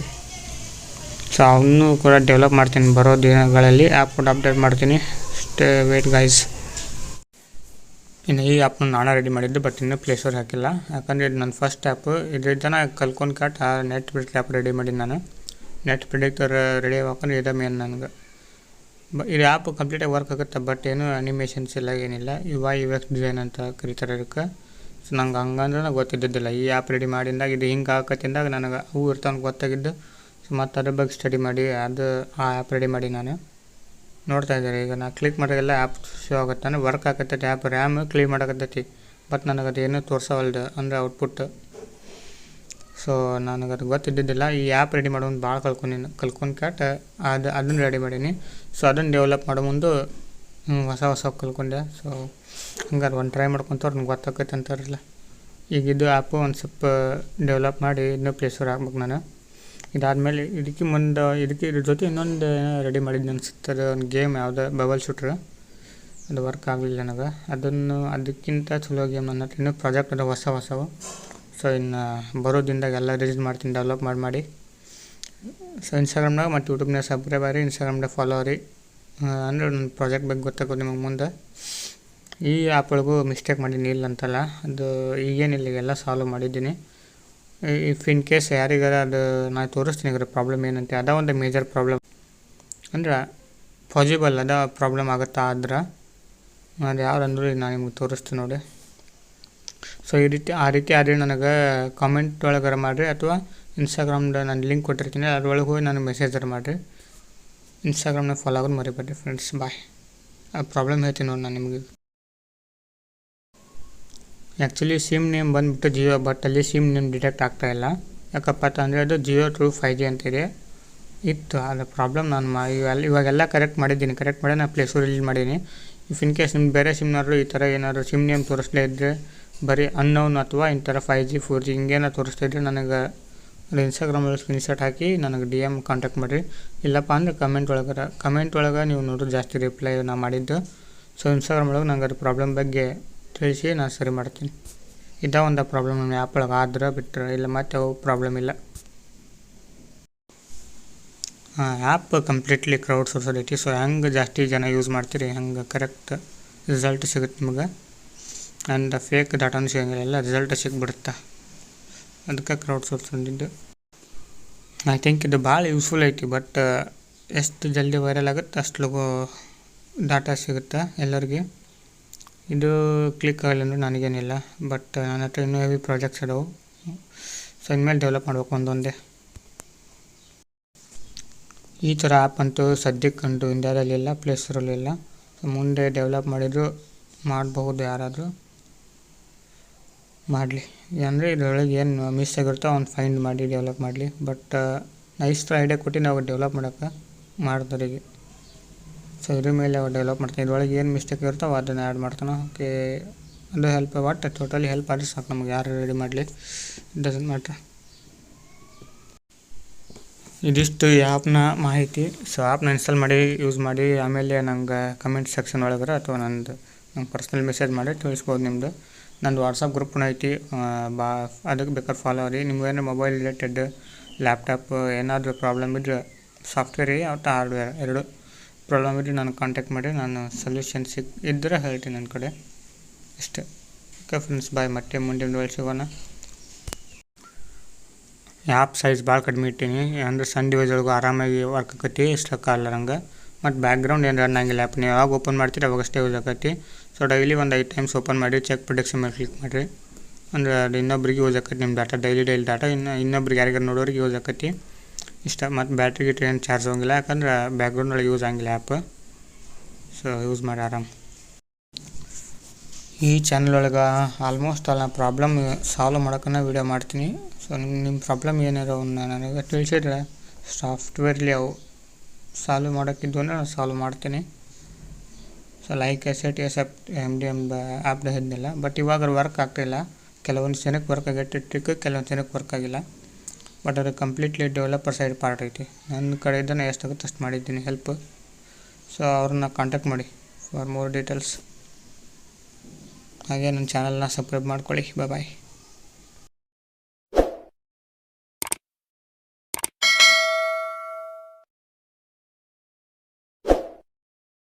ಸೊ ಅವನ್ನೂ ಕೂಡ ಡೆವಲಪ್ ಮಾಡ್ತೀನಿ ಬರೋ ದಿನಗಳಲ್ಲಿ. ಆ್ಯಪ್ ಕೂಡ ಅಪ್ಡೇಟ್ ಮಾಡ್ತೀನಿ. Stay wait guys. ಇನ್ನು ಈ ಆ್ಯಪ್ನ ನಾನೇ ರೆಡಿ ಮಾಡಿದ್ದು, ಬಟ್ ಇನ್ನೂ ಪ್ಲೇಸ್ಟೋರ್ ಹಾಕಿಲ್ಲ. ಯಾಕಂದರೆ ಇದು ನನ್ನ ಫಸ್ಟ್ ಆ್ಯಪು. ಇದರಿಂದ ಕಲ್ಕೊಂಡು ನೆಟ್ ಪ್ರಿಡಿಕ್ಟರ್ ಆ್ಯಪ್ ರೆಡಿ ಮಾಡಿ ನಾನು. ನೆಟ್ ಪ್ರಿಡಿಕ್ಟರ್ ರೆಡಿ ಆಗ್ಬೇಕಂದ್ರೆ ಇದೆ ಮೇನ್ ನನಗೆ. ಇದು ಆ್ಯಪ್ ಕಂಪ್ಲೀಟಾಗಿ ವರ್ಕ್ ಆಗುತ್ತೆ, ಬಟ್ ಏನು ಅನಿಮೇಷನ್ಸ್ ಎಲ್ಲ ಏನಿಲ್ಲ. UI UX ಡಿಸೈನ್ ಅಂತ ಕರೀತಾರೆ ಇದಕ್ಕೆ. ಸೊ ನಂಗೆ ಹಂಗಂದ್ರೆ ನಂಗೆ ಗೊತ್ತಿದ್ದಿದ್ದಿಲ್ಲ. ಈ ಆ್ಯಪ್ ರೆಡಿ ಮಾಡಿದಾಗ ಇದು ಹಿಂಗೆ ಆಕತ್ತಿಂದಾಗ ನನಗೆ ಅವು ಇರ್ತಾವೆ ಗೊತ್ತಾಗಿದ್ದು. ಸೊ ಮತ್ತು ಅದ್ರ ಬಗ್ಗೆ ಸ್ಟಡಿ ಮಾಡಿ ಅದು ಆ ಆ್ಯಪ್ ರೆಡಿ ಮಾಡಿ ನಾನು ನೋಡ್ತಾ ಇದ್ದಾರೆ. ಈಗ ನಾನು ಕ್ಲಿಕ್ ಮಾಡಿದಾಗೆಲ್ಲ ಆ್ಯಪ್ ಶೋ ಆಗುತ್ತೆ, ಅಂದರೆ ವರ್ಕ್ ಆಕತ್ತೈತಿ ಆ್ಯಪ್. ರ್ಯಾಮ್ ಕ್ಲೀನ್ ಮಾಡಕತ್ತೈತಿ, ಬಟ್ ನನಗೆ ಅದು ಏನೂ ತೋರಿಸವಲ್ದು, ಅಂದರೆ ಔಟ್ಪುಟ್. ಸೊ ನನಗೆ ಅದು ಗೊತ್ತಿದ್ದಿದ್ದಿಲ್ಲ. ಈ ಆ್ಯಪ್ ರೆಡಿ ಮಾಡೋ ಭಾಳ ಕಲ್ಕೊಂಡು ಕ್ಯಾಟ್ ಅದನ್ನು ರೆಡಿ ಮಾಡೀನಿ. ಸೊ ಅದನ್ನು ಡೆವಲಪ್ ಮಾಡೋ ಮುಂದೆ ಹೊಸ ಕಲ್ಕೊಂಡೆ. ಸೊ ಹಂಗಾರೆ ಒಂದು ಟ್ರೈ ಮಾಡ್ಕೊತವ್ರು ನಂಗೆ ಗೊತ್ತಾಕೈತೆ ಅಂತಾರಲ್ಲ. ಈಗ ಇದು ಆ್ಯಪು ಒಂದು ಸ್ವಲ್ಪ ಡೆವಲಪ್ ಮಾಡಿ ಇನ್ನೂ ಪ್ಲೇಸ್ಟೋರ್ ಹಾಕ್ಬೇಕು ನಾನು. ಇದಾದಮೇಲೆ ಇದ್ರ ಜೊತೆ ಇನ್ನೊಂದು ರೆಡಿ ಮಾಡಿದ್ದು ಅನಿಸುತ್ತೆ, ಒಂದು ಗೇಮ್ ಯಾವುದೋ ಬಬಲ್ ಶೂಟ್ರ್. ಅದು ವರ್ಕ್ ಆಗಲಿಲ್ಲ ನನಗೆ. ಅದಕ್ಕಿಂತ ಚಲೋ ಗೇಮ್ ನನ್ನ ಹತ್ರ ಇನ್ನೂ ಪ್ರಾಜೆಕ್ಟ್ ಅದು ಹೊಸವು. ಸೊ ಇನ್ನು ಬರೋ ದಿನದಾಗ ಎಲ್ಲ ರಿಲೀಸ್ ಮಾಡ್ತೀನಿ, ಡೆವಲಪ್ ಮಾಡಿ. ಸೊ ಇನ್ಸ್ಟಾಗ್ರಾಮ್ನಾಗ ಮತ್ತು ಯೂಟ್ಯೂಬ್ನಾಗ ಸಬ್ಸ್ಕ್ರೈಬ್ ಆಗಿ, ಇನ್ಸ್ಟಾಗ್ರಾಮ್ದಾಗ ಫಾಲೋ ಆಗಿ. ಅಂದರೆ ನನ್ನ ಪ್ರಾಜೆಕ್ಟ್ ಬಗ್ಗೆ ಗೊತ್ತಾಗೋದು ನಿಮಗೆ ಮುಂದೆ. ಈ ಆ್ಯಪ್ ಒಳಗೂ ಮಿಸ್ಟೇಕ್ ಮಾಡೀನಿ ಇಲ್ಲ ಅಂತಲ್ಲ, ಅದು ಈಗೇನಿಲ್ಲ, ಈಗೆಲ್ಲ ಸಾಲ್ವ್ ಮಾಡಿದ್ದೀನಿ. ಇಫ್ ಇನ್ ಕೇಸ್ ಯಾರಿಗಾರ ಅದು ನಾನು ತೋರಿಸ್ತೀನಿ ಅದರ ಪ್ರಾಬ್ಲಮ್ ಏನಂತೆ. ಅದ ಒಂದು ಮೇಜರ್ ಪ್ರಾಬ್ಲಮ್, ಅಂದ್ರೆ ಪಾಸಿಬಲ್ ಅದ ಪ್ರಾಬ್ಲಮ್ ಆಗುತ್ತಾ ಆದ್ರೆ ಅದು ಯಾವ್ದಂದ್ರೆ ನಾನು ನಿಮ್ಗೆ ತೋರಿಸ್ತೀನಿ ನೋಡಿ. ಸೊ ಆ ರೀತಿ ಆದರೆ ನನಗೆ ಕಾಮೆಂಟ್ ಒಳಗಾರ ಮಾಡಿರಿ, ಅಥವಾ ಇನ್ಸ್ಟಾಗ್ರಾಮ್ದ ನಾನು ಲಿಂಕ್ ಕೊಟ್ಟಿರ್ತೀನಿ, ಅದ್ರೊಳಗೆ ಹೋಗಿ ನನಗೆ ಮೆಸೇಜರ್ ಮಾಡಿರಿ. ಇನ್ಸ್ಟಾಗ್ರಾಮ್ನಾಗ ಫಾಲೋ ಆಗೋದು ಮರಿಬೇಡ್ರಿ ಫ್ರೆಂಡ್ಸ್. ಬಾಯ್. ಆ ಪ್ರಾಬ್ಲಮ್ ಹೇಳ್ತೀನಿ ನೋಡಿ ನಾನು ನಿಮಗೆ. ಆ್ಯಕ್ಚುಲಿ ಸಿಮ್ ನೇಮ್ ಬಂದುಬಿಟ್ಟು ಜಿಯೋ, ಬಟ್ ಅಲ್ಲಿ ಸಿಮ್ ನೇಮ್ ಡಿಟೆಕ್ಟ್ ಆಗ್ತಾಯಿಲ್ಲ. ಯಾಕಪ್ಪ ಅಂದರೆ ಅದು ಜಿಯೋ ಟ್ರೂ 5G ಅಂತಿದೆ ಇತ್ತು. ಅದು ಪ್ರಾಬ್ಲಮ್ ನಾನು ಇವಾಗೆಲ್ಲ ಕರೆಕ್ಟ್ ಮಾಡಿ ನಾನು ಪ್ಲೇಸ್ಟೋರ್ ರಿಲೀಸ್ ಮಾಡೀನಿ. ಇಫ್ ಇನ್ ಕೇಸ್ ನಿಮ್ಗೆ ಬೇರೆ ಸಿಮ್ನಾದ್ರು ಈ ಥರ ಏನಾದ್ರು ಸಿಮ್ ನೇಮ್ ತೋರಿಸ್ಲೇ ಇದ್ದರೆ, ಬರೀ ಅನ್ನೌನ್ ಅಥವಾ ಈ ಥರ 5G 4G ಹಿಂಗೇನೋ ತೋರಿಸ್ತಾ ಇದ್ದರೆ, ನನಗೆ ಅದು ಇನ್ಸ್ಟಾಗ್ರಾಮಲ್ಲಿ ಸ್ಕ್ರೀನ್ಶಾಟ್ ಹಾಕಿ ನನಗೆ DM ಕಾಂಟ್ಯಾಕ್ಟ್ ಮಾಡಿರಿ. ಇಲ್ಲಪ್ಪ ಅಂದರೆ ಕಮೆಂಟ್ ಒಳಗೆ ನೀವು ನೋಡಿದ್ರೆ ಜಾಸ್ತಿ ರಿಪ್ಲೈ ನಾ ಮಾಡಿದ್ದು. ಸೊ ಇನ್ಸ್ಟಾಗ್ರಾಮ್ ಒಳಗೆ ನಂಗೆ ಅದು ಪ್ರಾಬ್ಲಮ್ ಬಗ್ಗೆ ತಿಳಿಸಿ ನಾನು ಸರಿ ಮಾಡ್ತೀನಿ. ಒಂದು ಪ್ರಾಬ್ಲಮ್ ನಮ್ಮ ಆ್ಯಪ್ ಒಳಗೆ ಆದ್ರೆ ಬಿಟ್ಟರೆ, ಇಲ್ಲ ಮತ್ತೆ ಅವು ಪ್ರಾಬ್ಲಮ್ ಇಲ್ಲ. ಆ್ಯಪ್ ಕಂಪ್ಲೀಟ್ಲಿ ಕ್ರೌಡ್ ಸೋರ್ಸಲ್ಲಿ ಐತಿ. ಸೊ ಹೆಂಗೆ ಜಾಸ್ತಿ ಜನ ಯೂಸ್ ಮಾಡ್ತೀರಿ ಹಂಗೆ ಕರೆಕ್ಟ್ ರಿಸಲ್ಟ್ ಸಿಗುತ್ತೆ ನಿಮಗೆ. ಆ್ಯಂಡ್ ಫೇಕ್ ಡಾಟಾನು ಸಿಗೋಂಗಿಲ್ಲ, ಎಲ್ಲ ರಿಸಲ್ಟ್ ಸಿಗ್ಬಿಡುತ್ತೆ. ಅದಕ್ಕೆ ಕ್ರೌಡ್ ಸೋರ್ಸ್ ಬಂದಿದ್ದು. ಐ ಥಿಂಕ್ ಇದು ಭಾಳ ಯೂಸ್ಫುಲ್ ಐತಿ, ಬಟ್ ಎಷ್ಟು ಜಲ್ದಿ ವೈರಲ್ ಆಗುತ್ತೆ ಅಷ್ಟು ಲಗು ಡಾಟಾ ಸಿಗುತ್ತೆ ಎಲ್ಲರಿಗೆ. ಇದು ಕ್ಲಿಕ್ ಆಗಲ್ಲ ಅಂದರೆ ನನಗೇನಿಲ್ಲ, ಬಟ್ ನನ್ನ ಹತ್ರ ಇನ್ನೂ ಹೆವಿ ಪ್ರಾಜೆಕ್ಟ್ಸ್ ಇದಾವೆ. ಸೊ ಇನ್ಮೇಲೆ ಡೆವಲಪ್ ಮಾಡ್ಬೇಕು ಒಂದೊಂದೇ. ಈ ಥರ ಆ್ಯಪ್ ಅಂತೂ ಸದ್ಯಕ್ಕಂತೂ ಇಂಡಿಯಾದಲ್ಲಿ ಇಲ್ಲ, ಪ್ಲೇಸ್ಟೋರಲ್ಲಿ ಇಲ್ಲ. ಸೊ ಮುಂದೆ ಡೆವಲಪ್ ಮಾಡಿದ್ರು ಮಾಡಬಹುದು, ಯಾರಾದರೂ ಮಾಡಲಿ. ಅಂದರೆ ಇದರೊಳಗೆ ಏನು ಮಿಸ್ ಆಗಿರುತ್ತೋ ಅವ್ನು ಫೈಂಡ್ ಮಾಡಿ ಡೆವಲಪ್ ಮಾಡಲಿ. ಬಟ್ ನೈಸ್ ಐಡಿಯಾ ಕೊಟ್ಟು ನಾವು ಡೆವಲಪ್ ಮಾಡಿದವರಿಗೆ. ಸೊ ಇದ್ರ ಮೇಲೆ ಅವ್ರು ಡೆವಲಪ್ ಮಾಡ್ತಾನೆ. ಇದ್ರೊಳಗೆ ಏನು ಮಿಸ್ಟೇಕ್ ಇರುತ್ತೋ ಅದನ್ನು ಆ್ಯಡ್ ಮಾಡ್ತಾನೆ. ಓಕೆ, ಅದು ಹೆಲ್ಪ್. ಬಟ್ ಟೋಟಲಿ ಹೆಲ್ಪ್ ಆದರೆ ಸಾಕು ನಮ್ಗೆ, ಯಾರು ರೆಡಿ ಮಾಡಲಿ, ಡಸಂಟ್ ಮ್ಯಾಟ್ರ್. ಇದಿಷ್ಟು ಈ ಆ್ಯಪ್ನ ಮಾಹಿತಿ. ಸೊ ಆ್ಯಪ್ನ ಇನ್ಸ್ಟಾಲ್ ಮಾಡಿ ಯೂಸ್ ಮಾಡಿ, ಆಮೇಲೆ ನಂಗೆ ಕಮೆಂಟ್ ಸೆಕ್ಷನ್ ಒಳಗರ ಅಥವಾ ನಂಗೆ ಪರ್ಸ್ನಲ್ ಮೆಸೇಜ್ ಮಾಡಿ ತಿಳಿಸ್ಬೋದು. ನಿಮ್ಮದು ನಂದು ವಾಟ್ಸಪ್ ಗ್ರೂಪ್ನ ಐತಿ, ಅದಕ್ಕೆ ಬೇಕಾದ್ರೆ ಫಾಲೋ ಆಗಿ. ನಿಮ್ಗೇನು ಮೊಬೈಲ್ ರಿಲೇಟೆಡ್, ಲ್ಯಾಪ್ಟಾಪ್ ಏನಾದರೂ ಪ್ರಾಬ್ಲಮ್ ಇದ್ದರೆ, ಸಾಫ್ಟ್ವೇರಿಗೆ ಮತ್ತು ಹಾರ್ಡ್ವೇರ್ ಎರಡು ಪ್ರಾಬ್ಲಮ್ ಇದ್ದರೆ ನನಗೆ ಕಾಂಟ್ಯಾಕ್ಟ್ ಮಾಡಿ, ನಾನು ಸೊಲ್ಯೂಷನ್ ಇದ್ದರೆ ಹೇಳ್ತೀನಿ ನನ್ನ ಕಡೆ. ಇಷ್ಟೇ. ಓಕೆ ಫ್ರೆಂಡ್ಸ್, ಬಾಯ್. ಮತ್ತೆ ಮುಂದಿನ ಸಿಗೋಣ. ಆ್ಯಪ್ ಸೈಜ್ ಭಾಳ ಕಡಿಮೆ ಇಟ್ಟೀನಿ, ಅಂದರೆ ಸಣ್ಣ ಡಿವೈಸ್ ಒಳಗೆ ಆರಾಮಾಗಿ ವರ್ಕ್ ಆಕೈತಿ, ಸ್ಟ್ರಕ್ ಆಗಲ್ಲ ನಂಗೆ. ಮತ್ತು ಬ್ಯಾಕ್ಗ್ರೌಂಡ್ ಏನು ರನ್ ಆಗಿಲ್ಲ. ಆ್ಯಪ್ ನೀವು ಯಾವಾಗ ಓಪನ್ ಮಾಡ್ತೀರಿ ಅವಾಗಷ್ಟೇ ಯೂಸ್ ಆಕೈತಿ. ಸೊ ಡೈಲಿ ಒಂದು 5 ಟೈಮ್ಸ್ ಓಪನ್ ಮಾಡಿ ಚೆಕ್ ಪ್ರೊಟೆಕ್ಷನ್ ಮೇಲೆ ಕ್ಲಿಕ್ ಮಾಡಿರಿ. ಅಂದರೆ ಅದು ಇನ್ನೊಬ್ರಿಗೆ ಯೂಸ್ ಆಕೈತಿ. ನಿಮ್ಮ ಡಾಟಾ ಡೈಲಿ ಡಾಟಾ ಇನ್ನೊಬ್ರಿಗೆ ಯಾರಿಗಾರು ನೋಡೋರಿಗೆ ಯೂಸ್ ಆಕೈತಿ. ಇಷ್ಟ. ಮತ್ತು ಬ್ಯಾಟ್ರಿಗೆ ಏನು ಚಾರ್ಜ್ ಹೋಗಿಲ್ಲ, ಯಾಕಂದ್ರೆ ಬ್ಯಾಕ್ಗ್ರೌಂಡ್ ಒಳಗೆ ಯೂಸ್ ಆಗಿಲ್ಲ ಆ್ಯಪ್. ಸೊ ಯೂಸ್ ಮಾಡಿ ಆರಾಮ್. ಈ ಚಾನಲ್ ಒಳಗೆ ಆಲ್ಮೋಸ್ಟ್ ಆಲ್ ನಾನು ಪ್ರಾಬ್ಲಮ್ ಸಾಲ್ವ್ ಮಾಡೋಕ್ಕನ್ನ ವೀಡಿಯೋ ಮಾಡ್ತೀನಿ. ಸೊ ನಿಮ್ಮ ಪ್ರಾಬ್ಲಮ್ ಏನಾರು ಅವನ್ನ ನನಗೆ ತಿಳಿಸಿದ್ರೆ ಸಾಫ್ಟ್ವೇರ್ಲಿ ಅವು ಸಾಲ್ವ್ ಮಾಡೋಕ್ಕಿದ್ದು ಅಂದರೆ ನಾನು ಸಾಲ್ವ್ ಮಾಡ್ತೀನಿ. ಸೊ ಲೈಕ್ SAT MDM ಆ್ಯಪ್ದ ಹೇಳಿದ್ನಿಲ್ಲ, ಬಟ್ ಇವಾಗ ವರ್ಕ್ ಆಗ್ತಾಯಿಲ್ಲ. ಕೆಲವೊಂದು ಜನಕ್ಕೆ ವರ್ಕ್ ಆಗೈತೆ ಟ್ರಿಕ್, ಕೆಲವೊಂದು ಜನಕ್ಕೆ ವರ್ಕ್ ಆಗಿಲ್ಲ. ಬಟ್ ಅದು ಕಂಪ್ಲೀಟ್ಲಿ ಡೆವಲಪರ್ ಸೈಡ್ ಪಾರ್ಟ್ ಐತಿ. ನನ್ನ ಕಡೆಯಿಂದ ಎಷ್ಟಾಗುತ್ತೆ ಅಷ್ಟು ಮಾಡಿದ್ದೀನಿ ಹೆಲ್ಪ್. ಸೊ ಅವ್ರನ್ನ ಕಾಂಟ್ಯಾಕ್ಟ್ ಮಾಡಿ ಫಾರ್ ಮೋರ್ ಡೀಟೇಲ್ಸ್. ಹಾಗೆ ನನ್ನ ಚಾನಲ್ನ ಸಬ್ಸ್ಕ್ರೈಬ್ ಮಾಡ್ಕೊಳ್ಳಿ. ಬಾಯ್.